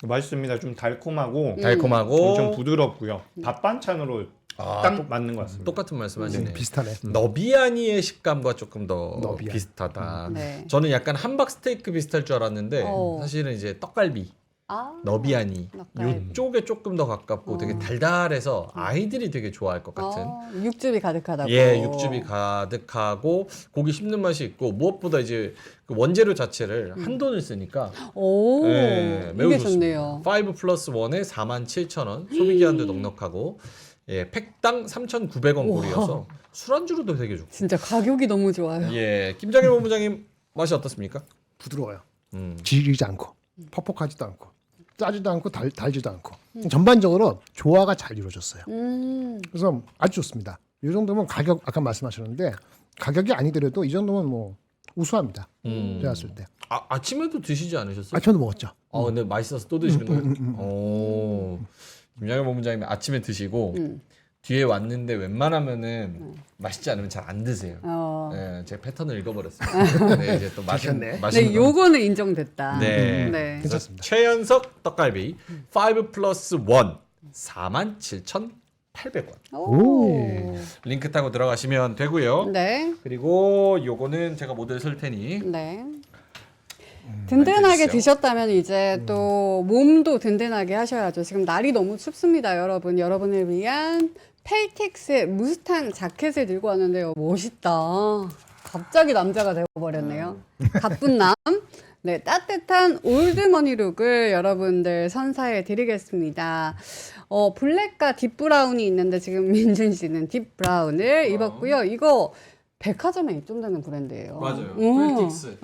[SPEAKER 3] 맛있습니다. 좀 달콤하고
[SPEAKER 1] 달콤하고
[SPEAKER 3] 좀 부드럽고요. 밥 반찬으로 딱 맞는 것 같습니다.
[SPEAKER 1] 똑같은 말씀하시네.
[SPEAKER 4] 비슷하네.
[SPEAKER 1] 너비아니의 식감과 조금 더
[SPEAKER 4] 너비아니.
[SPEAKER 1] 비슷하다.
[SPEAKER 2] 네.
[SPEAKER 1] 저는 약간 함박 스테이크 비슷할 줄 알았는데 사실은 이제 떡갈비,
[SPEAKER 2] 아,
[SPEAKER 1] 너비아니
[SPEAKER 2] 떡갈비.
[SPEAKER 1] 이쪽에 조금 더 가깝고 되게 달달해서 아이들이 되게 좋아할 것 같은.
[SPEAKER 2] 육즙이 가득하다고.
[SPEAKER 1] 예, 육즙이 가득하고 고기 씹는 맛이 있고 무엇보다 이제 그 원재료 자체를 한 돈을 쓰니까
[SPEAKER 2] 오,
[SPEAKER 1] 예, 매우
[SPEAKER 2] 이게
[SPEAKER 1] 좋습니다.
[SPEAKER 2] 좋네요.
[SPEAKER 1] 5+1에 47,000원, 소비기한도 넉넉하고 예, 팩당 3,900원 꼴이어서 술안주로도 되게 좋고.
[SPEAKER 2] 진짜 가격이 너무 좋아요.
[SPEAKER 1] 예, 김장일 본부장님 맛이 어떻습니까?
[SPEAKER 4] 부드러워요.
[SPEAKER 1] 음.
[SPEAKER 4] 지리지 않고 퍽퍽하지도 않고 짜지도 않고 달지도 않고 전반적으로 조화가 잘 이루어졌어요. 그래서 아주 좋습니다. 이 정도면 가격 아까 말씀하셨는데 가격이 아니더라도 이 정도면 뭐 우수합니다. 제가 봤을 때.
[SPEAKER 1] 아침에도 드시지 않으셨어요?
[SPEAKER 4] 아침에도 먹었죠.
[SPEAKER 1] 근데 맛있어서 또 드시는 거예요? 김장일 본부장님 아침에 드시고 뒤에 왔는데 웬만하면은 맛있지 않으면 잘 안 드세요. 네, 제 패턴을 읽어버렸어요. 네, 이제 또
[SPEAKER 4] 들켰네.
[SPEAKER 2] 네, 요거는 인정됐다.
[SPEAKER 1] 네.
[SPEAKER 2] 네.
[SPEAKER 1] 그래서
[SPEAKER 4] 괜찮습니다.
[SPEAKER 1] 최연석 떡갈비 5+1 47,800원.
[SPEAKER 2] 오.
[SPEAKER 1] 링크 타고 들어가시면 되고요.
[SPEAKER 2] 네.
[SPEAKER 1] 그리고 요거는 제가 모델 쓸 테니
[SPEAKER 2] 네. 든든하게
[SPEAKER 1] 해주세요.
[SPEAKER 2] 드셨다면 이제 또 몸도 든든하게 하셔야죠. 지금 날이 너무 춥습니다, 여러분. 여러분을 위한 펠텍스의 무스탕 자켓을 들고 왔는데요. 멋있다. 갑자기 남자가 되어버렸네요. 가쁜 남. 네, 따뜻한 올드머니 룩을 여러분들 선사해 드리겠습니다. 블랙과 딥브라운이 있는데 지금 민준 씨는 딥브라운을 입었고요. 이거 백화점에 입점되는 브랜드예요.
[SPEAKER 1] 맞아요.
[SPEAKER 2] 펠틱스.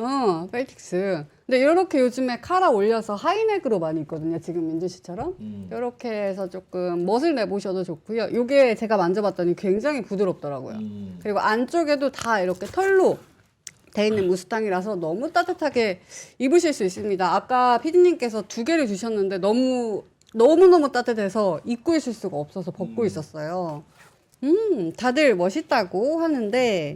[SPEAKER 2] 펠틱스. 근데 이렇게 요즘에 카라 올려서 하이넥으로 많이 있거든요. 지금 민준 씨처럼. 이렇게 해서 조금 멋을 내보셔도 좋고요. 이게 제가 만져봤더니 굉장히 부드럽더라고요. 그리고 안쪽에도 다 이렇게 털로 돼 있는 무스탕이라서 너무 따뜻하게 입으실 수 있습니다. 아까 피디님께서 2개를 주셨는데 너무너무 따뜻해서 입고 있을 수가 없어서 벗고 있었어요. 다들 멋있다고 하는데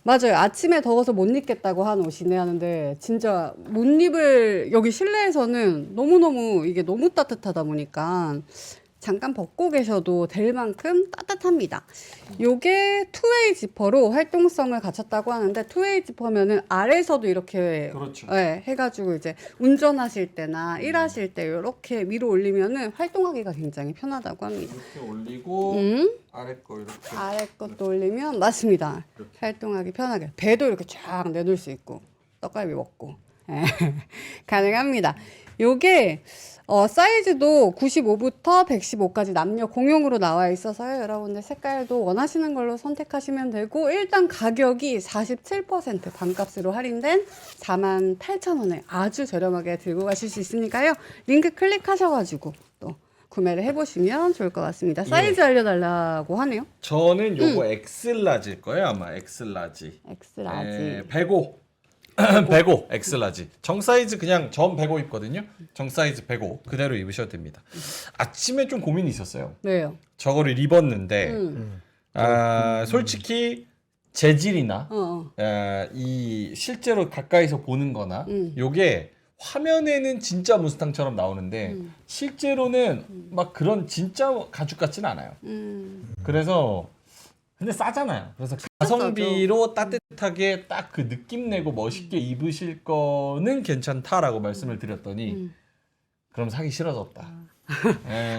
[SPEAKER 2] 맞아요. 아침에 더워서 못 입겠다고 한 옷이네 하는데 진짜 못 입을 여기 실내에서는 너무너무 이게 너무 따뜻하다 보니까 잠깐 벗고 계셔도 될 만큼 따뜻합니다. 요게 투웨이 지퍼로 활동성을 갖췄다고 하는데 투웨이 지퍼면은 아래서도 이렇게
[SPEAKER 1] 그렇죠.
[SPEAKER 2] 네, 해가지고 이제 운전하실 때나 일하실 때 이렇게 위로 올리면은 활동하기가 굉장히 편하다고 합니다.
[SPEAKER 1] 이렇게 올리고 아래 거 이렇게
[SPEAKER 2] 아래 것도 올리면 맞습니다. 활동하기 편하게 배도 이렇게 쫙 내놓을 수 있고 떡갈비 먹고 예, 가능합니다. 요게 사이즈도 95부터 115까지 남녀 공용으로 나와 있어서요. 여러분들 색깔도 원하시는 걸로 선택하시면 되고 일단 가격이 47% 반값으로 할인된 48,000원에 아주 저렴하게 들고 가실 수 있으니까요. 링크 클릭하셔가지고 또 구매를 해보시면 좋을 것 같습니다. 사이즈 알려달라고 하네요.
[SPEAKER 1] 저는 요거 엑슬라지일 거예요 아마 엑슬라지.
[SPEAKER 2] 엑스라지.
[SPEAKER 1] 105 105 엑슬라지 정 사이즈 그냥 전 105 입거든요. 정 사이즈 105 그대로 입으셔도 됩니다. 아침에 좀 고민이 있었어요.
[SPEAKER 2] 왜요?
[SPEAKER 1] 저거를 입었는데 솔직히 재질이나 이 실제로 가까이서 보는 거나 요게 화면에는 진짜 무스탕처럼 나오는데 실제로는 막 그런 진짜 가죽 같지는 않아요. 그래서 근데 싸잖아요. 그래서 가성비로 따뜻하게 딱 그 느낌 내고 멋있게 입으실 거는 괜찮다라고 말씀을 드렸더니 그럼 사기 싫어졌다.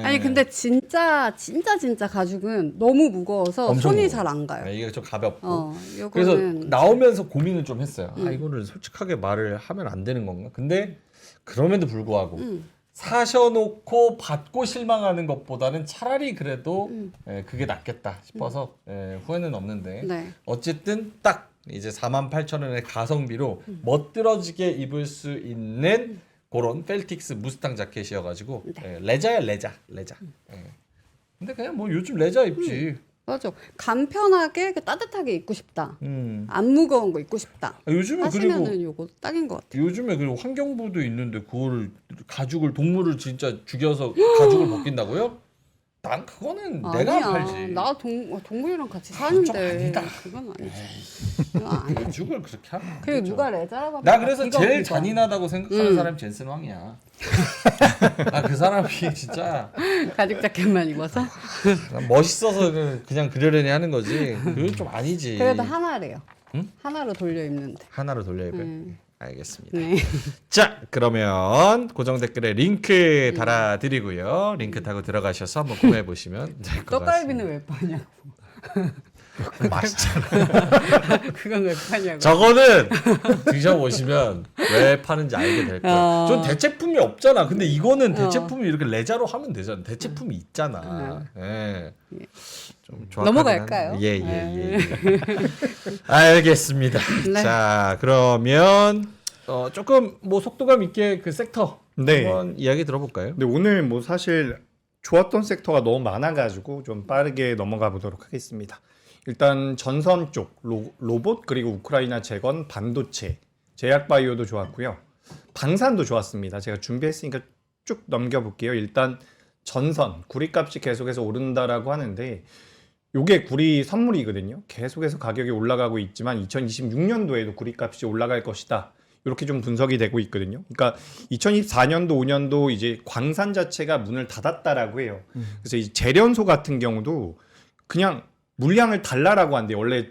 [SPEAKER 2] 아니 근데 진짜 가죽은 너무 무거워서
[SPEAKER 1] 엄청
[SPEAKER 2] 손이
[SPEAKER 1] 무거워.
[SPEAKER 2] 잘 안 가요.
[SPEAKER 1] 이게 좀 가볍고.
[SPEAKER 2] 요거는
[SPEAKER 1] 그래서 나오면서 고민을 좀 했어요. 아 이거를 솔직하게 말을 하면 안 되는 건가? 근데 그럼에도 불구하고 사셔놓고 받고 실망하는 것보다는 차라리 그래도 그게 낫겠다 싶어서 후회는 없는데
[SPEAKER 2] 네.
[SPEAKER 1] 어쨌든 딱 이제 48,000원의 가성비로 멋들어지게 입을 수 있는 그런 펠틱스 무스탕 자켓이어가지고 레자야 레자. 근데 그냥 뭐 요즘 레자 입지.
[SPEAKER 2] 맞아. 간편하게 따뜻하게 입고 싶다.
[SPEAKER 1] 음.
[SPEAKER 2] 안 무거운 거 입고 싶다.
[SPEAKER 1] 요즘에
[SPEAKER 2] 하시면은
[SPEAKER 1] 그리고
[SPEAKER 2] 요거 딱인 것 같아요.
[SPEAKER 1] 요즘에 그리고 환경부도 있는데 그거를 가죽을 동물을 진짜 죽여서 가죽을 벗긴다고요? 난 그거는 내가
[SPEAKER 2] 아니야.
[SPEAKER 1] 안 팔지.
[SPEAKER 2] 나 동물이랑 같이
[SPEAKER 1] 그건 좀
[SPEAKER 2] 사는데
[SPEAKER 1] 아니다.
[SPEAKER 2] 그건 아니지. 그건 아니지.
[SPEAKER 1] 가죽을 그렇게 하면 안
[SPEAKER 2] 그리고
[SPEAKER 1] 되죠.
[SPEAKER 2] 누가 레자라고 하면
[SPEAKER 1] 나 그래서
[SPEAKER 2] 이거,
[SPEAKER 1] 제일
[SPEAKER 2] 이거.
[SPEAKER 1] 잔인하다고 생각하는 사람이 젠슨 왕이야. 나 그 사람이 진짜
[SPEAKER 2] 가죽 자켓만 입어서
[SPEAKER 1] 난 멋있어서 그냥 그러려니 하는 거지. 그건 좀 아니지.
[SPEAKER 2] 그래도 하나래요. 하나로 돌려 입는데.
[SPEAKER 1] 하나로 돌려 입어요. 알겠습니다.
[SPEAKER 2] 네.
[SPEAKER 1] 자, 그러면 고정 댓글에 링크 달아드리고요. 링크 타고 들어가셔서 한번 구매해 보시면 될 것 같습니다.
[SPEAKER 2] 떡갈비는 왜 파냐고.
[SPEAKER 1] 맛있잖아.
[SPEAKER 2] 그건 왜 파냐고.
[SPEAKER 1] 저거는 드셔보시면 왜 파는지 알게 될 거예요. 전 대체품이 없잖아. 근데 이거는 대체품이 이렇게 레자로 하면 되잖아. 대체품이 있잖아. 예. 좀 정확하긴
[SPEAKER 2] 넘어갈까요?
[SPEAKER 1] 한데. 예. 알겠습니다.
[SPEAKER 2] 네.
[SPEAKER 1] 자, 그러면 조금 뭐 속도감 있게 그 섹터
[SPEAKER 3] 네.
[SPEAKER 1] 한번 이야기 들어볼까요?
[SPEAKER 3] 근데 오늘 뭐 사실 좋았던 섹터가 너무 많아가지고 좀 빠르게 넘어가 보도록 하겠습니다. 일단 전선 쪽 로봇 그리고 우크라이나 재건 반도체 제약바이오도 좋았고요. 방산도 좋았습니다. 제가 준비했으니까 쭉 넘겨볼게요. 일단 전선 구리값이 계속해서 오른다라고 하는데 요게 구리 선물이거든요. 계속해서 가격이 올라가고 있지만 2026년도에도 구리값이 올라갈 것이다. 이렇게 좀 분석이 되고 있거든요. 그러니까 2024년도, 5년도 이제 광산 자체가 문을 닫았다라고 해요. 그래서 이 재련소 같은 경우도 그냥 물량을 달라라고 한대요. 원래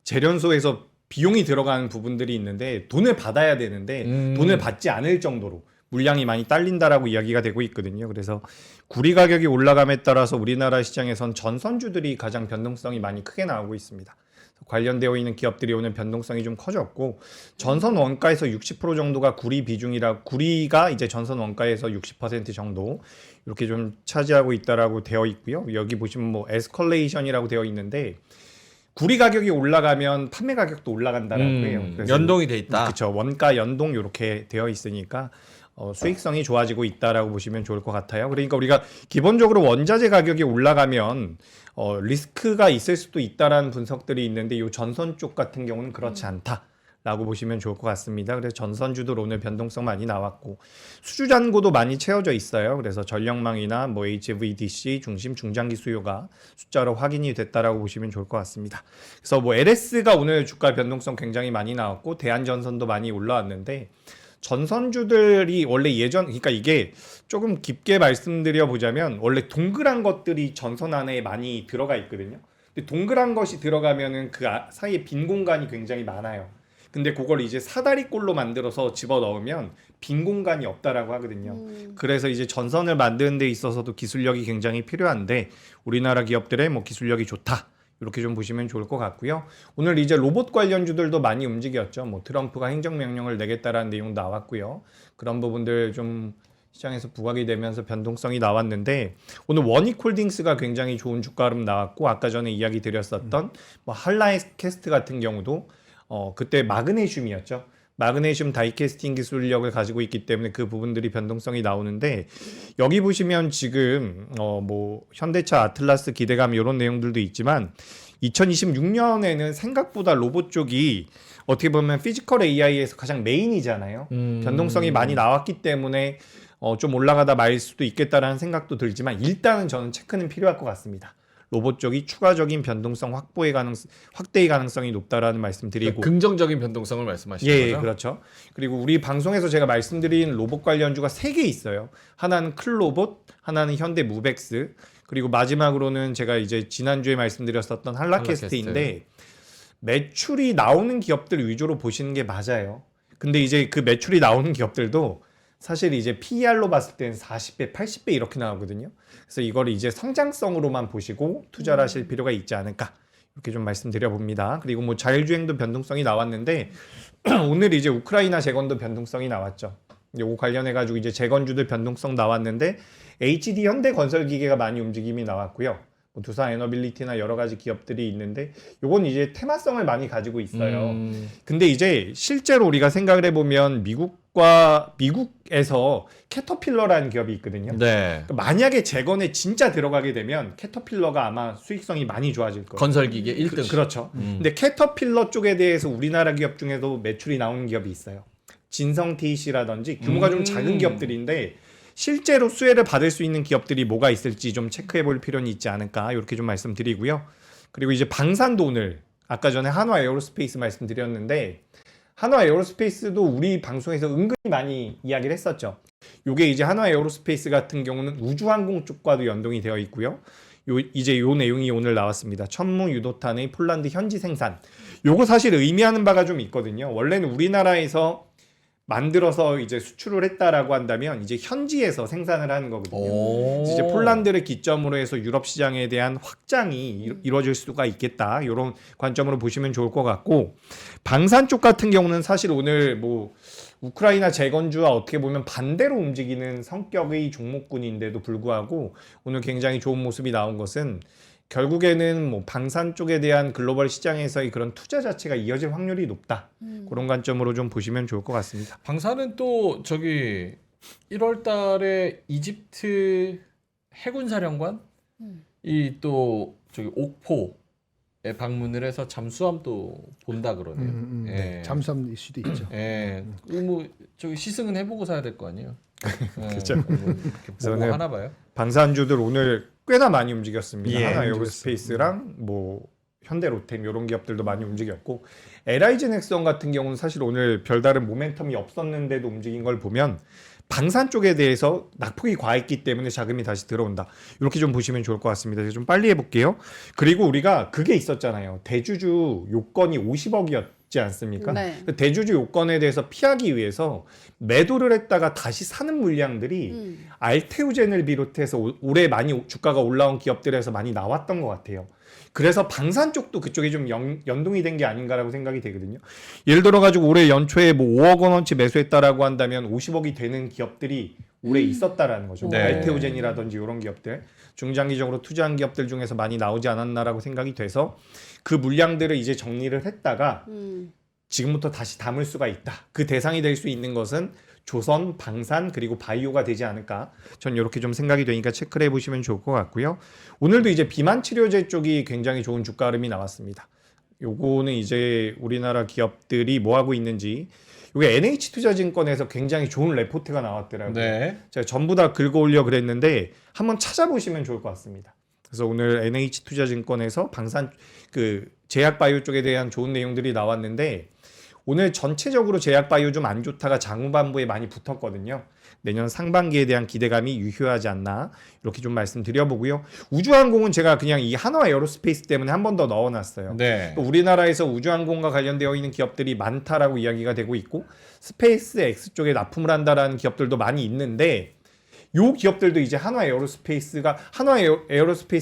[SPEAKER 3] 재련소에서 비용이 들어가는 부분들이 있는데 돈을 받아야 되는데 돈을 받지 않을 정도로 물량이 많이 딸린다라고 이야기가 되고 있거든요. 그래서 구리 가격이 올라감에 따라서 우리나라 시장에선 전선주들이 가장 변동성이 많이 크게 나오고 있습니다. 관련되어 있는 기업들이 오늘 변동성이 좀 커졌고 전선 원가에서 60% 정도가 구리 비중이라 구리가 이제 전선 원가에서 60% 정도 이렇게 좀 차지하고 있다라고 되어 있고요. 여기 보시면 뭐 에스컬레이션이라고 되어 있는데 구리 가격이 올라가면 판매 가격도 올라간다라고 해요. 그래서
[SPEAKER 1] 연동이 돼 있다.
[SPEAKER 3] 그렇죠. 원가 연동 이렇게 되어 있으니까 수익성이 좋아지고 있다라고 보시면 좋을 것 같아요. 그러니까 우리가 기본적으로 원자재 가격이 올라가면 리스크가 있을 수도 있다라는 분석들이 있는데 이 전선 쪽 같은 경우는 그렇지 않다라고 보시면 좋을 것 같습니다. 그래서 전선주들 오늘 변동성 많이 나왔고 수주 잔고도 많이 채워져 있어요. 그래서 전력망이나 뭐 HVDC 중심 중장기 수요가 숫자로 확인이 됐다라고 보시면 좋을 것 같습니다. 그래서 뭐 LS가 오늘 주가 변동성 굉장히 많이 나왔고 대한전선도 많이 올라왔는데 전선주들이 원래 그러니까 이게 조금 깊게 말씀드려 보자면 원래 동그란 것들이 전선 안에 많이 들어가 있거든요. 근데 동그란 것이 들어가면은 그 사이에 빈 공간이 굉장히 많아요. 근데 그걸 이제 사다리꼴로 만들어서 집어 넣으면 빈 공간이 없다라고 하거든요. 그래서 이제 전선을 만드는 데 있어서도 기술력이 굉장히 필요한데 우리나라 기업들의 뭐 기술력이 좋다. 이렇게 좀 보시면 좋을 것 같고요. 오늘 이제 로봇 관련주들도 많이 움직였죠. 뭐 트럼프가 행정명령을 내겠다라는 내용 나왔고요. 그런 부분들 좀 시장에서 부각이 되면서 변동성이 나왔는데 오늘 원익홀딩스가 굉장히 좋은 주가 흐름 나왔고 아까 전에 이야기 드렸었던 뭐 한라이캐스트 같은 경우도 그때 마그네슘이었죠. 마그네슘 다이캐스팅 기술력을 가지고 있기 때문에 그 부분들이 변동성이 나오는데 여기 보시면 지금 뭐 현대차 아틀라스 기대감 이런 내용들도 있지만 2026년에는 생각보다 로봇 쪽이 어떻게 보면 피지컬 AI에서 가장 메인이잖아요. 변동성이 많이 나왔기 때문에 좀 올라가다 말 수도 있겠다라는 생각도 들지만 일단은 저는 체크는 필요할 것 같습니다. 로봇 쪽이 추가적인 변동성 확대의 가능성이 높다라는 말씀드리고
[SPEAKER 1] 긍정적인 변동성을 말씀하시는
[SPEAKER 3] 예,
[SPEAKER 1] 거죠?
[SPEAKER 3] 그렇죠. 그리고 우리 방송에서 제가 말씀드린 로봇 관련주가 3개 있어요. 하나는 클로봇, 하나는 현대 무벡스, 그리고 마지막으로는 제가 이제 지난주에 말씀드렸었던 한라캐스트인데 매출이 나오는 기업들 위주로 보시는 게 맞아요. 근데 이제 그 매출이 나오는 기업들도 사실 이제 PER로 봤을 때는 40배, 80배 이렇게 나오거든요. 그래서 이걸 이제 성장성으로만 보시고 투자를 하실 필요가 있지 않을까 이렇게 좀 말씀드려 봅니다. 그리고 뭐 자율주행도 변동성이 나왔는데 오늘 이제 우크라이나 재건도 변동성이 나왔죠. 요거 관련해 가지고 이제 재건주들 변동성 나왔는데 HD 현대건설기계가 많이 움직임이 나왔고요. 뭐 두산 에너빌리티나 여러 가지 기업들이 있는데 요건 이제 테마성을 많이 가지고 있어요. 근데 이제 실제로 우리가 생각을 해보면 미국에서 캐터필러라는 기업이 있거든요.
[SPEAKER 1] 네.
[SPEAKER 3] 그러니까 만약에 재건에 진짜 들어가게 되면 캐터필러가 아마 수익성이 많이 좋아질 거예요.
[SPEAKER 1] 건설기계 1등.
[SPEAKER 3] 그렇죠. 근데 캐터필러 쪽에 대해서 우리나라 기업 중에도 매출이 나오는 기업이 있어요. 진성 TEC라든지 규모가 좀 작은 기업들인데 실제로 수혜를 받을 수 있는 기업들이 뭐가 있을지 좀 체크해 볼 필요는 있지 않을까 이렇게 좀 말씀드리고요. 그리고 이제 방산도 오늘 아까 전에 한화 에어로스페이스 말씀드렸는데 한화 에어로스페이스도 우리 방송에서 은근히 많이 이야기를 했었죠. 요게 이제 한화 에어로스페이스 같은 경우는 우주항공 쪽과도 연동이 되어 있고요. 이제 요 내용이 오늘 나왔습니다. 천무 유도탄의 폴란드 현지 생산. 요거 사실 의미하는 바가 좀 있거든요. 원래는 우리나라에서 만들어서 이제 수출을 했다라고 한다면 이제 현지에서 생산을 하는 거거든요. 이제 폴란드를 기점으로 해서 유럽 시장에 대한 확장이 이루어질 수가 있겠다. 이런 관점으로 보시면 좋을 것 같고 방산 쪽 같은 경우는 사실 오늘 뭐 우크라이나 재건주와 어떻게 보면 반대로 움직이는 성격의 종목군인데도 불구하고 오늘 굉장히 좋은 모습이 나온 것은 결국에는 뭐 방산 쪽에 대한 글로벌 시장에서의 그런 투자 자체가 이어질 확률이 높다. 그런 관점으로 좀 보시면 좋을 것 같습니다.
[SPEAKER 1] 방사는 또 저기 1월 달에 이집트 해군 사령관 이 또 저기 옥포에 방문을 해서 잠수함도 본다 그러네요.
[SPEAKER 4] 네. 잠수함 수도 있죠.
[SPEAKER 1] 예. 뭐 저기 시승은 해보고 사야 될 거 아니에요.
[SPEAKER 3] 그렇죠.
[SPEAKER 1] 뭐
[SPEAKER 3] 그래서
[SPEAKER 1] 보고
[SPEAKER 3] 오늘
[SPEAKER 1] 하나 봐요.
[SPEAKER 3] 방산주들 오늘 꽤나 많이 움직였습니다.
[SPEAKER 1] 예,
[SPEAKER 3] 하나 에어로스페이스랑 뭐 현대로템 이런 기업들도 많이 움직였고 LIG 넥스원 같은 경우는 사실 오늘 별다른 모멘텀이 없었는데도 움직인 걸 보면 방산 쪽에 대해서 낙폭이 과했기 때문에 자금이 다시 들어온다. 이렇게 좀 보시면 좋을 것 같습니다. 그래서 좀 빨리 해볼게요. 그리고 우리가 그게 있었잖아요. 대주주 요건이 50억이었지 않습니까?
[SPEAKER 2] 네.
[SPEAKER 3] 대주주 요건에 대해서 피하기 위해서 매도를 했다가 다시 사는 물량들이 알테우젠을 비롯해서 올해 많이 주가가 올라온 기업들에서 많이 나왔던 것 같아요. 그래서 방산 쪽도 그쪽에 좀 연동이 된 게 아닌가라고 생각이 되거든요. 예를 들어 가지고 올해 연초에 뭐 5억 원어치 매수했다라고 한다면 50억이 되는 기업들이 올해 있었다라는 거죠.
[SPEAKER 1] 네.
[SPEAKER 3] 알테우젠이라든지 이런 기업들 중장기적으로 투자한 기업들 중에서 많이 나오지 않았나라고 생각이 돼서 그 물량들을 이제 정리를 했다가 지금부터 다시 담을 수가 있다. 그 대상이 될 수 있는 것은 조선, 방산 그리고 바이오가 되지 않을까. 전 이렇게 좀 생각이 되니까 체크를 해보시면 좋을 것 같고요. 오늘도 이제 비만 치료제 쪽이 굉장히 좋은 주가 흐름이 나왔습니다. 요거는 이제 우리나라 기업들이 뭐 하고 있는지. 이게 NH투자증권에서 굉장히 좋은 레포트가 나왔더라고요.
[SPEAKER 1] 네.
[SPEAKER 3] 제가 전부 다 긁어 올려 그랬는데 한번 찾아보시면 좋을 것 같습니다. 그래서 오늘 NH투자증권에서 방산 그 제약바이오 쪽에 대한 좋은 내용들이 나왔는데 오늘 전체적으로 제약바이오 좀 안 좋다가 장후반부에 많이 붙었거든요. 내년 상반기에 대한 기대감이 유효하지 않나 이렇게 좀 말씀드려보고요. 우주항공은 제가 그냥 이 한화 에어로스페이스 때문에 한 번 더 넣어놨어요.
[SPEAKER 1] 네.
[SPEAKER 3] 또 우리나라에서 우주항공과 관련되어 있는 기업들이 많다라고 이야기가 되고 있고 스페이스 X 쪽에 납품을 한다라는 기업들도 많이 있는데 요 기업들도 이제 한화 에어로스페이스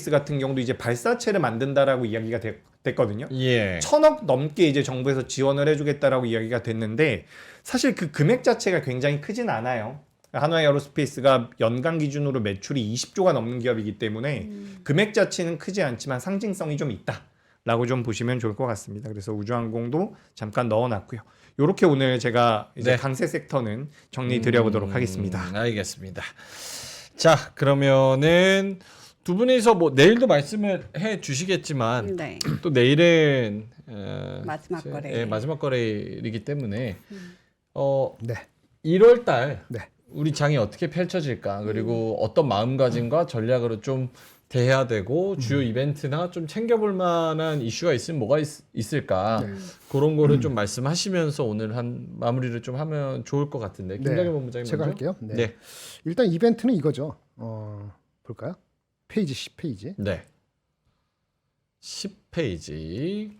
[SPEAKER 3] 같은 경우도 이제 발사체를 만든다라고 이야기가 됐거든요.
[SPEAKER 1] 예.
[SPEAKER 3] 1,000억 넘게 이제 정부에서 지원을 해주겠다라고 이야기가 됐는데 사실 그 금액 자체가 굉장히 크진 않아요. 한화 에어로스페이스가 연간 기준으로 매출이 20조가 넘는 기업이기 때문에 금액 자체는 크지 않지만 상징성이 좀 있다라고 좀 보시면 좋을 것 같습니다. 그래서 우주항공도 잠깐 넣어놨고요. 이렇게 오늘 제가 이제
[SPEAKER 1] 네.
[SPEAKER 3] 강세 섹터는 정리 드려보도록 하겠습니다.
[SPEAKER 1] 알겠습니다. 자, 그러면은 두 분이서 뭐 내일도 말씀을 해 주시겠지만
[SPEAKER 2] 네.
[SPEAKER 1] 또 내일은
[SPEAKER 2] 마지막 거래.
[SPEAKER 1] 예, 마지막 거래이기 때문에
[SPEAKER 4] 네.
[SPEAKER 1] 1월 달
[SPEAKER 4] 네.
[SPEAKER 1] 우리 장이 어떻게 펼쳐질까 그리고 어떤 마음가짐과 전략으로 좀 대해야 되고 주요 이벤트나 좀 챙겨볼 만한 이슈가 있으면 뭐가 있을까 그런 거를 좀 말씀하시면서 오늘 한 마무리를 좀 하면 좋을 것 같은데 김정현 본부장님
[SPEAKER 4] 제가
[SPEAKER 1] 먼저?
[SPEAKER 4] 할게요. 네.
[SPEAKER 1] 네.
[SPEAKER 4] 일단 이벤트는 이거죠. 볼까요? 페이지 10페이지.
[SPEAKER 1] 네. 10페이지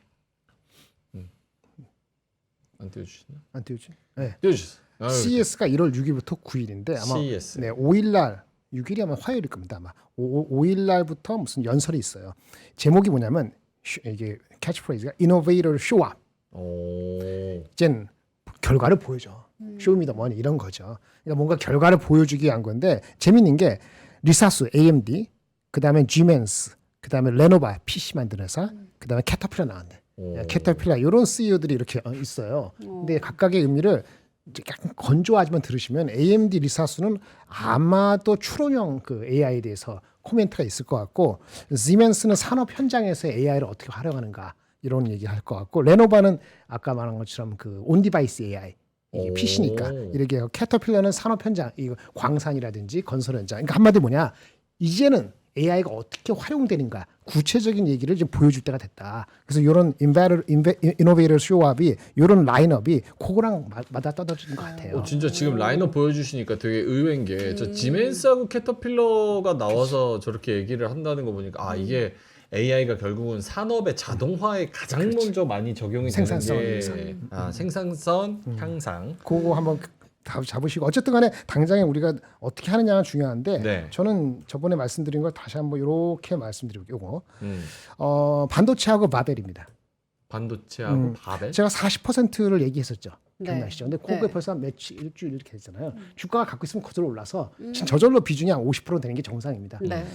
[SPEAKER 1] 안 띄워주시나?
[SPEAKER 4] 안 띄우지? 네.
[SPEAKER 1] 띄워주세요. 아유,
[SPEAKER 4] CES가 1월 6일부터 9일인데 아마
[SPEAKER 1] CES.
[SPEAKER 4] 네, 5일 날 6일이 아마 화요일일 겁니다. 아마 5일 날부터 무슨 연설이 있어요. 제목이 뭐냐면 이게 캐치프레이즈가 Innovator Show Up.
[SPEAKER 1] 오.
[SPEAKER 4] 이젠 결과를 보여줘. 쇼미더머니 이런 거죠. 그러니까 뭔가 결과를 보여주기 위한 건데 재밌는 게 리사스 AMD, 그다음에 Gmen's, 그다음에 레노바 PC 만드는 회사, 그다음에 캐터필러 나왔네.
[SPEAKER 1] 오.
[SPEAKER 4] 캐터필러 이런 CEO들이 이렇게 있어요. 근데 각각의 의미를 이제 약간 건조하지만 들으시면 AMD 리사스는 아마도 추론형 그 AI에 대해서 코멘트가 있을 것 같고, Siemens는 산업 현장에서 AI를 어떻게 활용하는가 이런 얘기 할 것 같고, 레노바는 아까 말한 것처럼 그 온디바이스 AI 이게
[SPEAKER 1] 오.
[SPEAKER 4] PC니까 이렇게 하고, 캐터필러는 산업 현장, 이거 광산이라든지 건설 현장. 그러니까 한마디 뭐냐, 이제는 AI가 어떻게 활용되는가 구체적인 얘기를 좀 보여줄 때가 됐다. 그래서 이런 이노베이터 쇼업이 이런 라인업이 그거랑 맞아 떨어지는 것 같아요.
[SPEAKER 1] 진짜 지금 라인업 보여주시니까 되게 의외인 게 저 지멘스하고 캐터필러가 나와서 저렇게 얘기를 한다는 거 보니까 아 이게 AI가 결국은 산업의 자동화에 가장 먼저 많이 적용이
[SPEAKER 4] 생산성을
[SPEAKER 1] 되는
[SPEAKER 4] 위해서.
[SPEAKER 1] 게 생산성 향상.
[SPEAKER 4] 그거 한번 잡으시고, 어쨌든 간에 당장에 우리가 어떻게 하느냐가 중요한데
[SPEAKER 1] 네.
[SPEAKER 4] 저는 저번에 말씀드린 걸 다시 한번 이렇게 말씀드릴게요. 요거
[SPEAKER 1] 음.
[SPEAKER 4] 반도체하고 바벨입니다.
[SPEAKER 1] 반도체하고 바벨.
[SPEAKER 4] 제가 40%를 얘기했었죠.
[SPEAKER 2] 네.
[SPEAKER 4] 기억나시죠? 근데 그게
[SPEAKER 2] 네.
[SPEAKER 4] 벌써 한 며칠, 일주일 이렇게 됐잖아요. 주가가 갖고 있으면 거슬러 올라서 지금 저절로 비중이 한 50% 되는 게 정상입니다.
[SPEAKER 2] 네.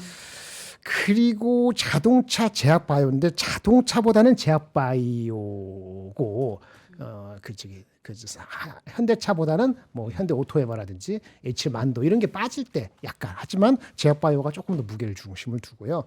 [SPEAKER 4] 그리고 자동차 제약 바이오인데 자동차보다는 제약 바이오고 현대차보다는 뭐 현대 오토에버라든지 H만도 이런 게 빠질 때 약간, 하지만 제약 바이오가 조금 더 무게를 중심을 두고요.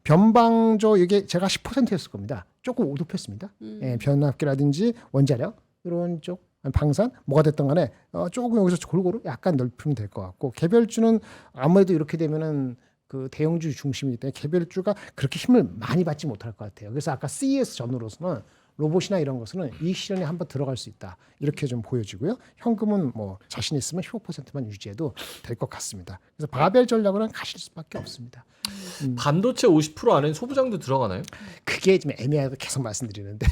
[SPEAKER 4] 변방조 이게 제가 10%였을 겁니다. 조금 오높였습니다. 예, 변압기라든지 원자력 이런 쪽 방산 뭐가 됐던 간에 조금 여기서 골고루 약간 넓히면 될 것 같고, 개별주는 아무래도 이렇게 되면은 그 대형주 중심이기 때문에 개별주가 그렇게 힘을 많이 받지 못할 것 같아요. 그래서 아까 CES 전후로서는 로봇이나 이런 것은 이익 실현에 한번 들어갈 수 있다, 이렇게 좀 보여지고요. 현금은 뭐 자신 있으면 15%만 유지해도 될 것 같습니다. 그래서 바벨 전략으로는 가실 수밖에 없습니다.
[SPEAKER 1] 반도체 50% 안에 소부장도 들어가나요?
[SPEAKER 4] 그게 좀 애매하고 계속 말씀드리는데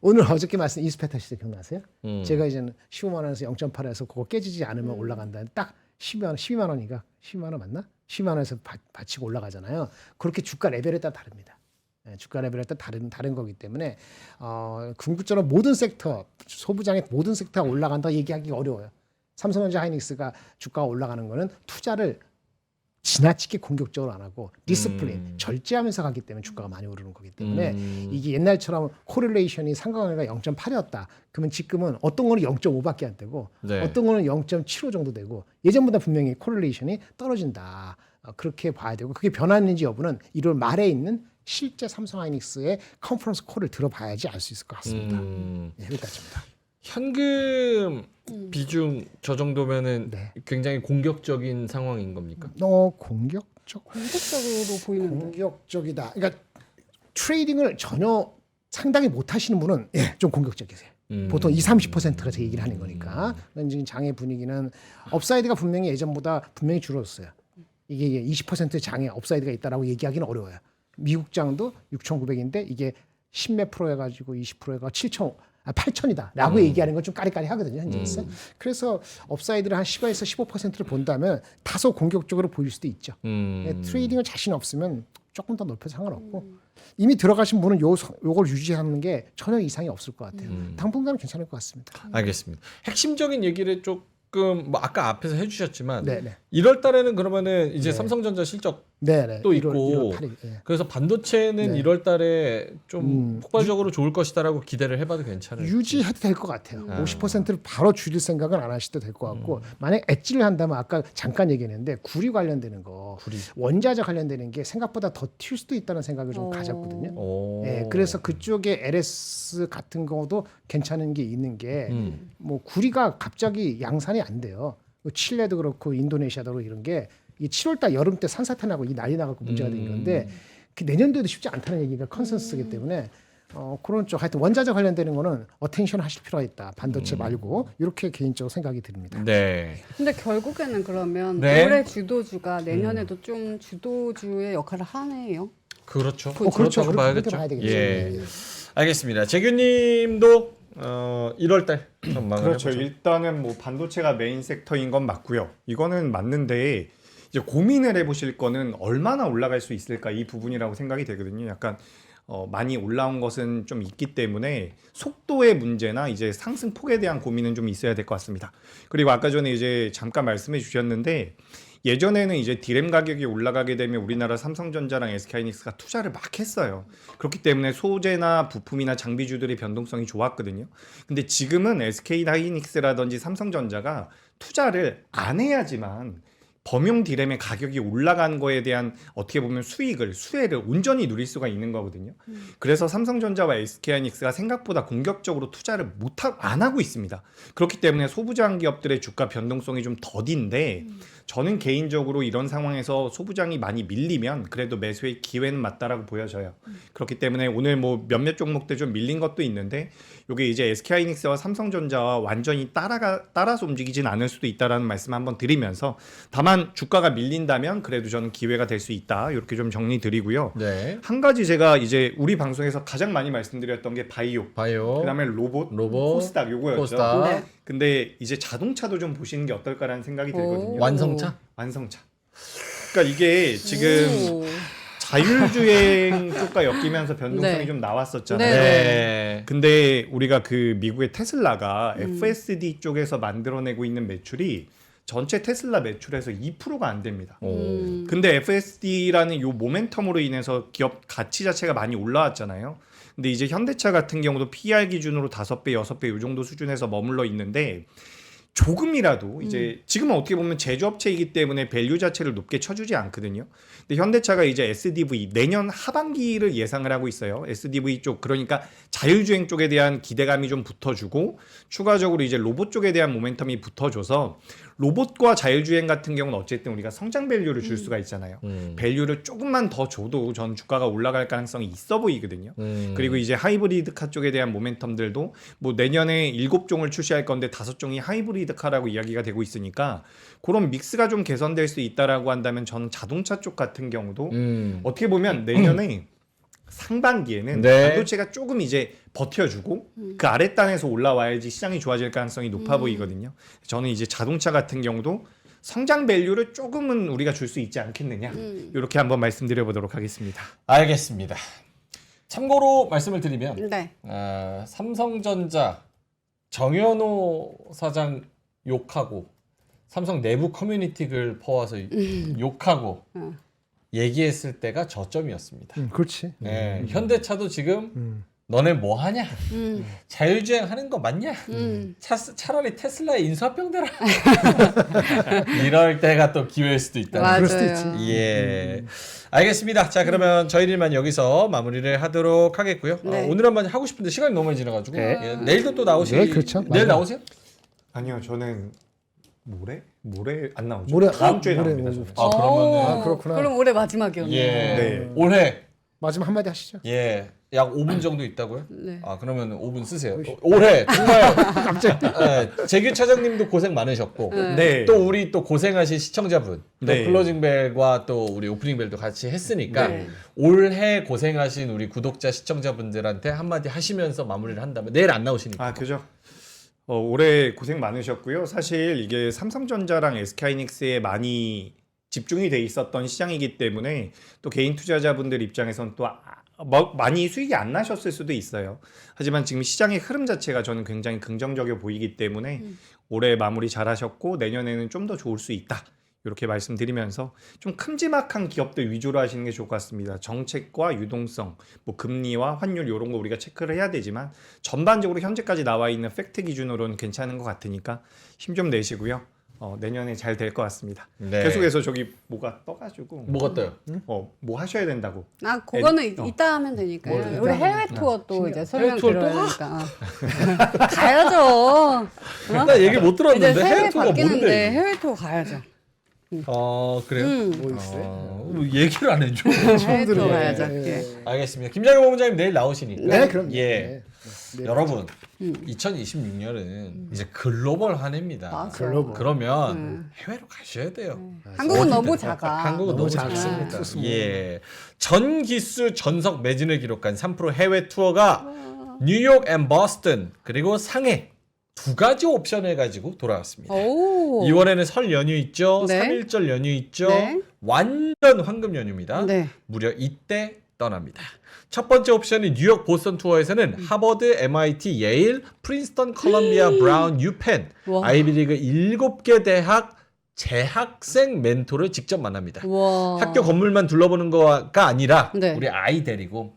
[SPEAKER 4] 오늘 어저께 말씀 이스페타 시대 기억나세요? 제가 이제는 15만 원에서 0.8에서 그거 깨지지 않으면 올라간다. 딱 12만 원인가? 12만 원 맞나? 12만 원에서 받치고 올라가잖아요. 그렇게 주가 레벨에 따라 다릅니다. 주가 레벨에 따라 다른 거기 때문에 궁극적으로 모든 섹터, 소부장의 모든 섹터가 올라간다 얘기하기 어려워요. 삼성전자 하이닉스가 주가가 올라가는 거는 투자를 지나치게 공격적으로 안 하고 디스플레인, 절제하면서 가기 때문에 주가가 많이 오르는 거기 때문에 이게 옛날처럼 코릴레이션이 상관관계가 0.8이었다. 그러면 지금은 어떤 거는 0.5밖에 안 되고
[SPEAKER 1] 네.
[SPEAKER 4] 어떤 거는 0.75 정도 되고, 예전보다 분명히 코릴레이션이 떨어진다. 그렇게 봐야 되고, 그게 변화했는지 여부는 1월 말에 있는 실제 삼성 하이닉스의 컨퍼런스 콜을 들어봐야지 알 수 있을 것 같습니다. 네, 여기까지입니다.
[SPEAKER 1] 현금 비중 저 정도면은
[SPEAKER 4] 네.
[SPEAKER 1] 굉장히 공격적인 상황인 겁니까?
[SPEAKER 2] 공격적으로 보이는데.
[SPEAKER 4] 공격적이다. 그러니까 트레이딩을 전혀 상당히 못 하시는 분은 좀 공격적이세요. 보통 20-30%가 제 얘기를 하는 거니까. 지금 장의 분위기는 업사이드가 분명히 예전보다 분명히 줄었어요. 이게 20% 장의 업사이드가 있다라고 얘기하기는 어려워요. 미국 장도 6,900인데 이게 10몇 프로 해가지고 20% 해가 8,000이다 라고 얘기하는 건 좀 까리까리 하거든요, 현재에서. 그래서 업사이드를 한 10에서 15%를 본다면 다소 공격적으로 보일 수도 있죠. 트레이딩을 자신 없으면 조금 더 넓혀서 상관없고, 이미 들어가신 분은 요걸 유지하는 게 전혀 이상이 없을 것 같아요. 당분간은 괜찮을 것 같습니다.
[SPEAKER 1] 알겠습니다. 핵심적인 얘기를 조금 뭐 아까 앞에서 해주셨지만
[SPEAKER 4] 네네.
[SPEAKER 1] 1월 달에는 그러면은 이제 삼성전자 실적
[SPEAKER 4] 네네.
[SPEAKER 1] 또 있고
[SPEAKER 4] 1월 8일.
[SPEAKER 1] 그래서 반도체는
[SPEAKER 4] 네.
[SPEAKER 1] 1월 달에 좀 폭발적으로 좋을 것이다라고 기대를 해봐도 괜찮을지.
[SPEAKER 4] 유지해도 될 것 같아요. 50%를 바로 줄일 생각은 안 하셔도 될 것 같고, 만약 엣지를 한다면 아까 잠깐 얘기했는데 구리 관련되는 거, 원자재 관련되는 게 생각보다 더 튈 수도 있다는 생각을 좀 가졌거든요.
[SPEAKER 1] 오.
[SPEAKER 4] 네, 그래서 그쪽에 LS 같은 거도 괜찮은 게 있는 게, 뭐 구리가 갑자기 양산이 안 돼요. 칠레도 그렇고 인도네시아도 그렇고 이런 게 이 7월달 여름 때 산사태 나고 이 난리 나고 문제가 된 건데, 그 내년도에도 쉽지 않다는 얘기가 컨센서스이기 때문에 그런 쪽 하여튼 원자재 관련되는 거는 어텐션 하실 필요가 있다. 반도체 말고, 이렇게 개인적으로 생각이 듭니다.
[SPEAKER 1] 네.
[SPEAKER 2] 근데 결국에는 그러면
[SPEAKER 1] 네.
[SPEAKER 2] 올해 주도주가 내년에도 좀 주도주의 역할을 하네요.
[SPEAKER 1] 그렇죠.
[SPEAKER 4] 그렇죠.
[SPEAKER 1] 그렇다고
[SPEAKER 4] 그렇게
[SPEAKER 1] 봐야겠죠.
[SPEAKER 4] 봐야 되겠죠.
[SPEAKER 1] 예.
[SPEAKER 4] 네.
[SPEAKER 1] 알겠습니다. 재규님도 1월 달 전망을
[SPEAKER 3] 그렇죠.
[SPEAKER 1] 해보죠.
[SPEAKER 3] 일단은 뭐 반도체가 메인 섹터인 건 맞고요. 이거는 맞는데 이제 고민을 해보실 거는 얼마나 올라갈 수 있을까 이 부분이라고 생각이 되거든요. 약간 많이 올라온 것은 좀 있기 때문에 속도의 문제나 이제 상승 폭에 대한 고민은 좀 있어야 될 것 같습니다. 그리고 아까 전에 이제 잠깐 말씀해 주셨는데 예전에는 이제 디램 가격이 올라가게 되면 우리나라 삼성전자랑 SK하이닉스가 투자를 막 했어요. 그렇기 때문에 소재나 부품이나 장비주들의 변동성이 좋았거든요. 근데 지금은 SK하이닉스라든지 삼성전자가 투자를 안 해야지만 범용 디램의 가격이 올라간 거에 대한 어떻게 보면 수혜를 온전히 누릴 수가 있는 거거든요. 그래서 삼성전자와 SK하이닉스가 생각보다 공격적으로 투자를 안 하고 있습니다. 그렇기 때문에 소부장 기업들의 주가 변동성이 좀 더딘데 저는 개인적으로 이런 상황에서 소부장이 많이 밀리면 그래도 매수의 기회는 맞다라고 보여져요. 그렇기 때문에 오늘 뭐 몇몇 종목들 좀 밀린 것도 있는데 이게 이제 SK하이닉스와 삼성전자와 완전히 따라서 움직이진 않을 수도 있다라는 말씀 한번 드리면서 다만 주가가 밀린다면 그래도 저는 기회가 될 수 있다 이렇게 좀 정리 드리고요.
[SPEAKER 1] 네.
[SPEAKER 3] 한 가지 제가 이제 우리 방송에서 가장 많이 말씀드렸던 게 바이오, 그다음에 로봇, 코스닥 요거였죠.
[SPEAKER 1] 코스닥.
[SPEAKER 2] 네.
[SPEAKER 3] 근데 이제 자동차도 좀 보시는 게 어떨까라는 생각이 들거든요.
[SPEAKER 1] 완성차?
[SPEAKER 3] 완성차. 그러니까 이게 지금
[SPEAKER 2] 오.
[SPEAKER 3] 자율주행 쪽과 엮이면서 변동성이
[SPEAKER 2] 네.
[SPEAKER 3] 좀 나왔었잖아요.
[SPEAKER 1] 네.
[SPEAKER 3] 근데 우리가 그 미국의 테슬라가 FSD 쪽에서 만들어내고 있는 매출이 전체 테슬라 매출에서 2%가 안 됩니다. 근데 FSD라는 요 모멘텀으로 인해서 기업 가치 자체가 많이 올라왔잖아요. 근데 이제 현대차 같은 경우도 PER 기준으로 5배, 6배 요 정도 수준에서 머물러 있는데 조금이라도 이제 지금은 어떻게 보면 제조업체이기 때문에 밸류 자체를 높게 쳐주지 않거든요. 근데 현대차가 이제 SDV 내년 하반기를 예상을 하고 있어요. SDV 쪽 그러니까 자율주행 쪽에 대한 기대감이 좀 붙어주고 추가적으로 이제 로봇 쪽에 대한 모멘텀이 붙어줘서 로봇과 자율주행 같은 경우는 어쨌든 우리가 성장 밸류를 줄 수가 있잖아요. 밸류를 조금만 더 줘도 전 주가가 올라갈 가능성이 있어 보이거든요. 그리고 이제 하이브리드카 쪽에 대한 모멘텀들도 뭐 내년에 7종을 출시할 건데 5종이 하이브리드카라고 이야기가 되고 있으니까 그런 믹스가 좀 개선될 수 있다라고 한다면 저는 자동차 쪽 같은 경우도 어떻게 보면 내년에 상반기에는
[SPEAKER 1] 네.
[SPEAKER 3] 반도체가 조금 이제 버텨주고 그 아랫단에서 올라와야지 시장이 좋아질 가능성이 높아 보이거든요. 저는 이제 자동차 같은 경우도 성장 밸류를 조금은 우리가 줄 수 있지 않겠느냐 이렇게 한번 말씀드려 보도록 하겠습니다.
[SPEAKER 1] 알겠습니다. 참고로 말씀을 드리면
[SPEAKER 2] 네.
[SPEAKER 1] 삼성전자 정현호 사장 욕하고 삼성 내부 커뮤니티 글 퍼와서 욕하고 얘기했을 때가 저점이었습니다.
[SPEAKER 4] 그렇지.
[SPEAKER 1] 네, 현대차도 지금 너네 뭐 하냐? 자율주행 하는 거 맞냐? 차라리 테슬라에 인수합병 되라. 이럴 때가 또 기회일 수도 있다.
[SPEAKER 2] 맞아요.
[SPEAKER 4] 그럴 수도 있지.
[SPEAKER 1] 예. 알겠습니다. 자, 그러면 저희 일만 여기서 마무리를 하도록 하겠고요.
[SPEAKER 2] 네.
[SPEAKER 1] 오늘 한번 하고 싶은데 시간이 너무 많이 지나가지고
[SPEAKER 4] 네.
[SPEAKER 1] 예, 내일도 또 나오시.
[SPEAKER 4] 네, 그렇죠.
[SPEAKER 1] 내일
[SPEAKER 4] 맞아요.
[SPEAKER 1] 나오세요?
[SPEAKER 3] 아니요, 저는 모레 안 나오죠.
[SPEAKER 4] 모레
[SPEAKER 3] 다음 주에
[SPEAKER 4] 모레
[SPEAKER 3] 나옵니다.
[SPEAKER 4] 오죠.
[SPEAKER 3] 저는.
[SPEAKER 1] 아, 그러면은
[SPEAKER 4] 그렇구나.
[SPEAKER 2] 그럼 올해 마지막이었네요.
[SPEAKER 1] 예.
[SPEAKER 3] 네.
[SPEAKER 1] 올해
[SPEAKER 4] 마지막 한마디 하시죠.
[SPEAKER 1] 예. 약 5분 정도 있다고요?
[SPEAKER 2] 네.
[SPEAKER 1] 아, 그러면 5분 쓰세요. 올해 정말 갑자기 재규 차장님도 고생 많으셨고
[SPEAKER 3] 네.
[SPEAKER 1] 또 우리 또 고생하신 시청자분 또
[SPEAKER 3] 네.
[SPEAKER 1] 클로징 벨과 또 우리 오프닝 벨도 같이 했으니까
[SPEAKER 2] 네.
[SPEAKER 1] 올해 고생하신 우리 구독자 시청자분들한테 한마디 하시면서 마무리를 한다면 내일 안 나오시니까.
[SPEAKER 3] 아, 그죠. 올해 고생 많으셨고요. 사실 이게 삼성전자랑 SK하이닉스에 많이 집중이 돼 있었던 시장이기 때문에 또 개인 투자자분들 입장에선 또 많이 수익이 안 나셨을 수도 있어요. 하지만 지금 시장의 흐름 자체가 저는 굉장히 긍정적이어 보이기 때문에 올해 마무리 잘하셨고 내년에는 좀 더 좋을 수 있다. 이렇게 말씀드리면서 좀 큼지막한 기업들 위주로 하시는 게 좋을 것 같습니다. 정책과 유동성, 뭐 금리와 환율 이런 거 우리가 체크를 해야 되지만 전반적으로 현재까지 나와 있는 팩트 기준으로는 괜찮은 것 같으니까 힘 좀 내시고요. 내년에 잘 될 것 같습니다.
[SPEAKER 1] 네.
[SPEAKER 3] 계속해서 저기 뭐가 떠가지고
[SPEAKER 1] 뭐가 떠요?
[SPEAKER 3] 뭐 하셔야 된다고.
[SPEAKER 2] 아, 그거는 이따 하면 되니까요.
[SPEAKER 1] 뭘
[SPEAKER 2] 우리
[SPEAKER 4] 이따
[SPEAKER 2] 해외 투어 또 이제 설명
[SPEAKER 1] 해외 투어 또
[SPEAKER 2] 들어야 되니까. 가야죠.
[SPEAKER 1] 나 얘기 못
[SPEAKER 2] 이제
[SPEAKER 1] 들었는데
[SPEAKER 2] 새해
[SPEAKER 1] 해외 투어가
[SPEAKER 2] 바뀌는데
[SPEAKER 1] 뭔데?
[SPEAKER 2] 해외 투어 가야죠.
[SPEAKER 1] 그래요?
[SPEAKER 4] 뭐 있어요?
[SPEAKER 1] 뭐 얘기를 안 해줘.
[SPEAKER 2] 해외 투어
[SPEAKER 4] 들어요.
[SPEAKER 2] 가야죠.
[SPEAKER 4] 예.
[SPEAKER 2] 예.
[SPEAKER 1] 알겠습니다. 김장현 본부장님 내일 나오시니까.
[SPEAKER 4] 네, 그럼.
[SPEAKER 1] 예.
[SPEAKER 4] 네.
[SPEAKER 1] 여러분, 2026년은 이제 글로벌 한 해입니다.
[SPEAKER 2] 맞아.
[SPEAKER 4] 글로벌.
[SPEAKER 1] 그러면 해외로 가셔야 돼요.
[SPEAKER 2] 한국은
[SPEAKER 1] 어디든.
[SPEAKER 2] 너무 작아.
[SPEAKER 1] 한국은 너무
[SPEAKER 4] 너무
[SPEAKER 1] 작습니다.
[SPEAKER 4] 작습니다.
[SPEAKER 1] 예. 전 기수 전석 매진을 기록한 3프로 해외 투어가 뉴욕 앤 버스턴 그리고 상해 두 가지 옵션을 가지고 돌아왔습니다.
[SPEAKER 2] 오.
[SPEAKER 1] 2월에는 설 연휴 있죠.
[SPEAKER 2] 네.
[SPEAKER 1] 3.1절 연휴 있죠.
[SPEAKER 2] 네.
[SPEAKER 1] 완전 황금 연휴입니다.
[SPEAKER 2] 네.
[SPEAKER 1] 무려 이때 떠납니다. 첫 번째 옵션이 뉴욕 보스턴 투어에서는 하버드, MIT, 예일, 프린스턴, 컬럼비아, 브라운, 유펜,
[SPEAKER 2] 와.
[SPEAKER 1] 아이비리그 7개 대학 재학생 멘토를 직접 만납니다.
[SPEAKER 2] 와.
[SPEAKER 1] 학교 건물만 둘러보는 거가 아니라
[SPEAKER 2] 네.
[SPEAKER 1] 우리 아이 데리고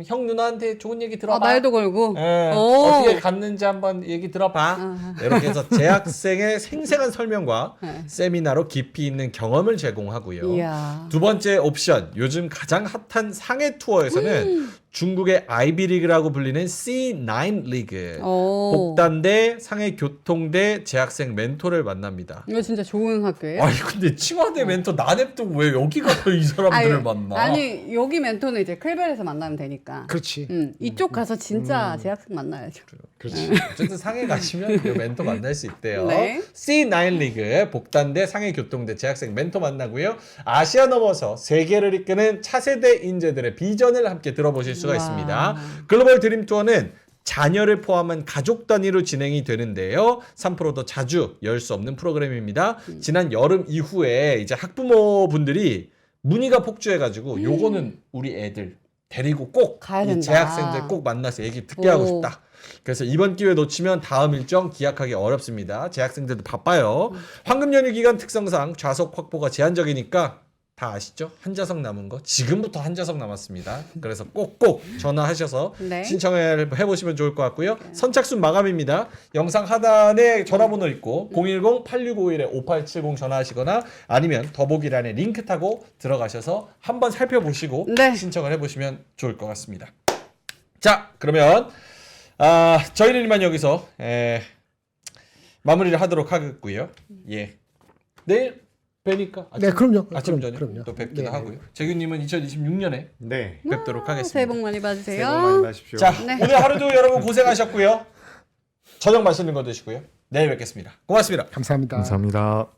[SPEAKER 1] 형 누나한테 좋은 얘기 들어봐.
[SPEAKER 2] 말도 걸고.
[SPEAKER 1] 예,
[SPEAKER 2] 오.
[SPEAKER 1] 어떻게 갔는지 한번 얘기 들어봐. 이렇게 해서 재학생의 생생한 설명과
[SPEAKER 2] 네.
[SPEAKER 1] 세미나로 깊이 있는 경험을 제공하고요.
[SPEAKER 2] 이야.
[SPEAKER 1] 두 번째 옵션, 요즘 가장 핫한 상해 투어에서는 중국의 아이비리그라고 불리는 C9 리그,
[SPEAKER 2] 오.
[SPEAKER 1] 복단대, 상해 교통대 재학생 멘토를 만납니다.
[SPEAKER 2] 이거 진짜 좋은 학교예요?
[SPEAKER 1] 아니 근데 칭화대 멘토 나냅도 왜 여기 가서 이 사람들을 만나?
[SPEAKER 2] 아니 여기 멘토는 이제 클벨에서 만나면 되니까.
[SPEAKER 4] 그렇지.
[SPEAKER 2] 이쪽 가서 진짜 재학생 만나야죠.
[SPEAKER 1] 그렇지. 어쨌든 상해 가시면 그 멘토 만날 수 있대요.
[SPEAKER 2] 네.
[SPEAKER 1] C9 리그 복단대 상해 교통대 재학생 멘토 만나고요. 아시아 넘어서 세계를 이끄는 차세대 인재들의 비전을 함께 들어보실 수가
[SPEAKER 2] 와.
[SPEAKER 1] 있습니다. 글로벌 드림 투어는 자녀를 포함한 가족 단위로 진행이 되는데요. 3%도 자주 열 수 없는 프로그램입니다. 지난 여름 이후에 이제 학부모분들이 문의가 폭주해가지고 요거는 우리 애들 데리고 꼭
[SPEAKER 2] 가야
[SPEAKER 1] 이
[SPEAKER 2] 된다.
[SPEAKER 1] 재학생들 꼭 만나서 얘기 듣게 하고
[SPEAKER 2] 오.
[SPEAKER 1] 싶다. 그래서 이번 기회 놓치면 다음 일정 기약하기 어렵습니다. 재학생들도 바빠요. 황금 연휴 기간 특성상 좌석 확보가 제한적이니까 다 아시죠? 한 좌석 남은 거 지금부터 한 좌석 남았습니다. 그래서 꼭꼭 전화하셔서
[SPEAKER 2] 네.
[SPEAKER 1] 신청을 해보시면 좋을 것 같고요. 선착순 마감입니다. 영상 하단에 전화번호 있고 010-8651-5870 전화하시거나 아니면 더보기란에 링크 타고 들어가셔서 한번 살펴보시고
[SPEAKER 2] 네.
[SPEAKER 1] 신청을 해보시면 좋을 것 같습니다. 자, 그러면 저희는 이만 여기서 마무리를 하도록 하겠고요. 예, 내일 뵈니까
[SPEAKER 4] 네, 그럼요.
[SPEAKER 1] 아침
[SPEAKER 4] 그럼요.
[SPEAKER 1] 저녁 또 뵙기도
[SPEAKER 4] 네,
[SPEAKER 1] 하고요. 재규님은 2026년에
[SPEAKER 3] 네.
[SPEAKER 1] 뵙도록 하겠습니다.
[SPEAKER 2] 새해 복 많이
[SPEAKER 3] 새해 복 많이
[SPEAKER 2] 받으세요.
[SPEAKER 3] 받으십시오.
[SPEAKER 1] 자,
[SPEAKER 2] 네.
[SPEAKER 1] 오늘 하루도 여러분 고생하셨고요. 저녁 맛있는 거 드시고요. 내일 뵙겠습니다. 고맙습니다.
[SPEAKER 4] 감사합니다.
[SPEAKER 3] 감사합니다.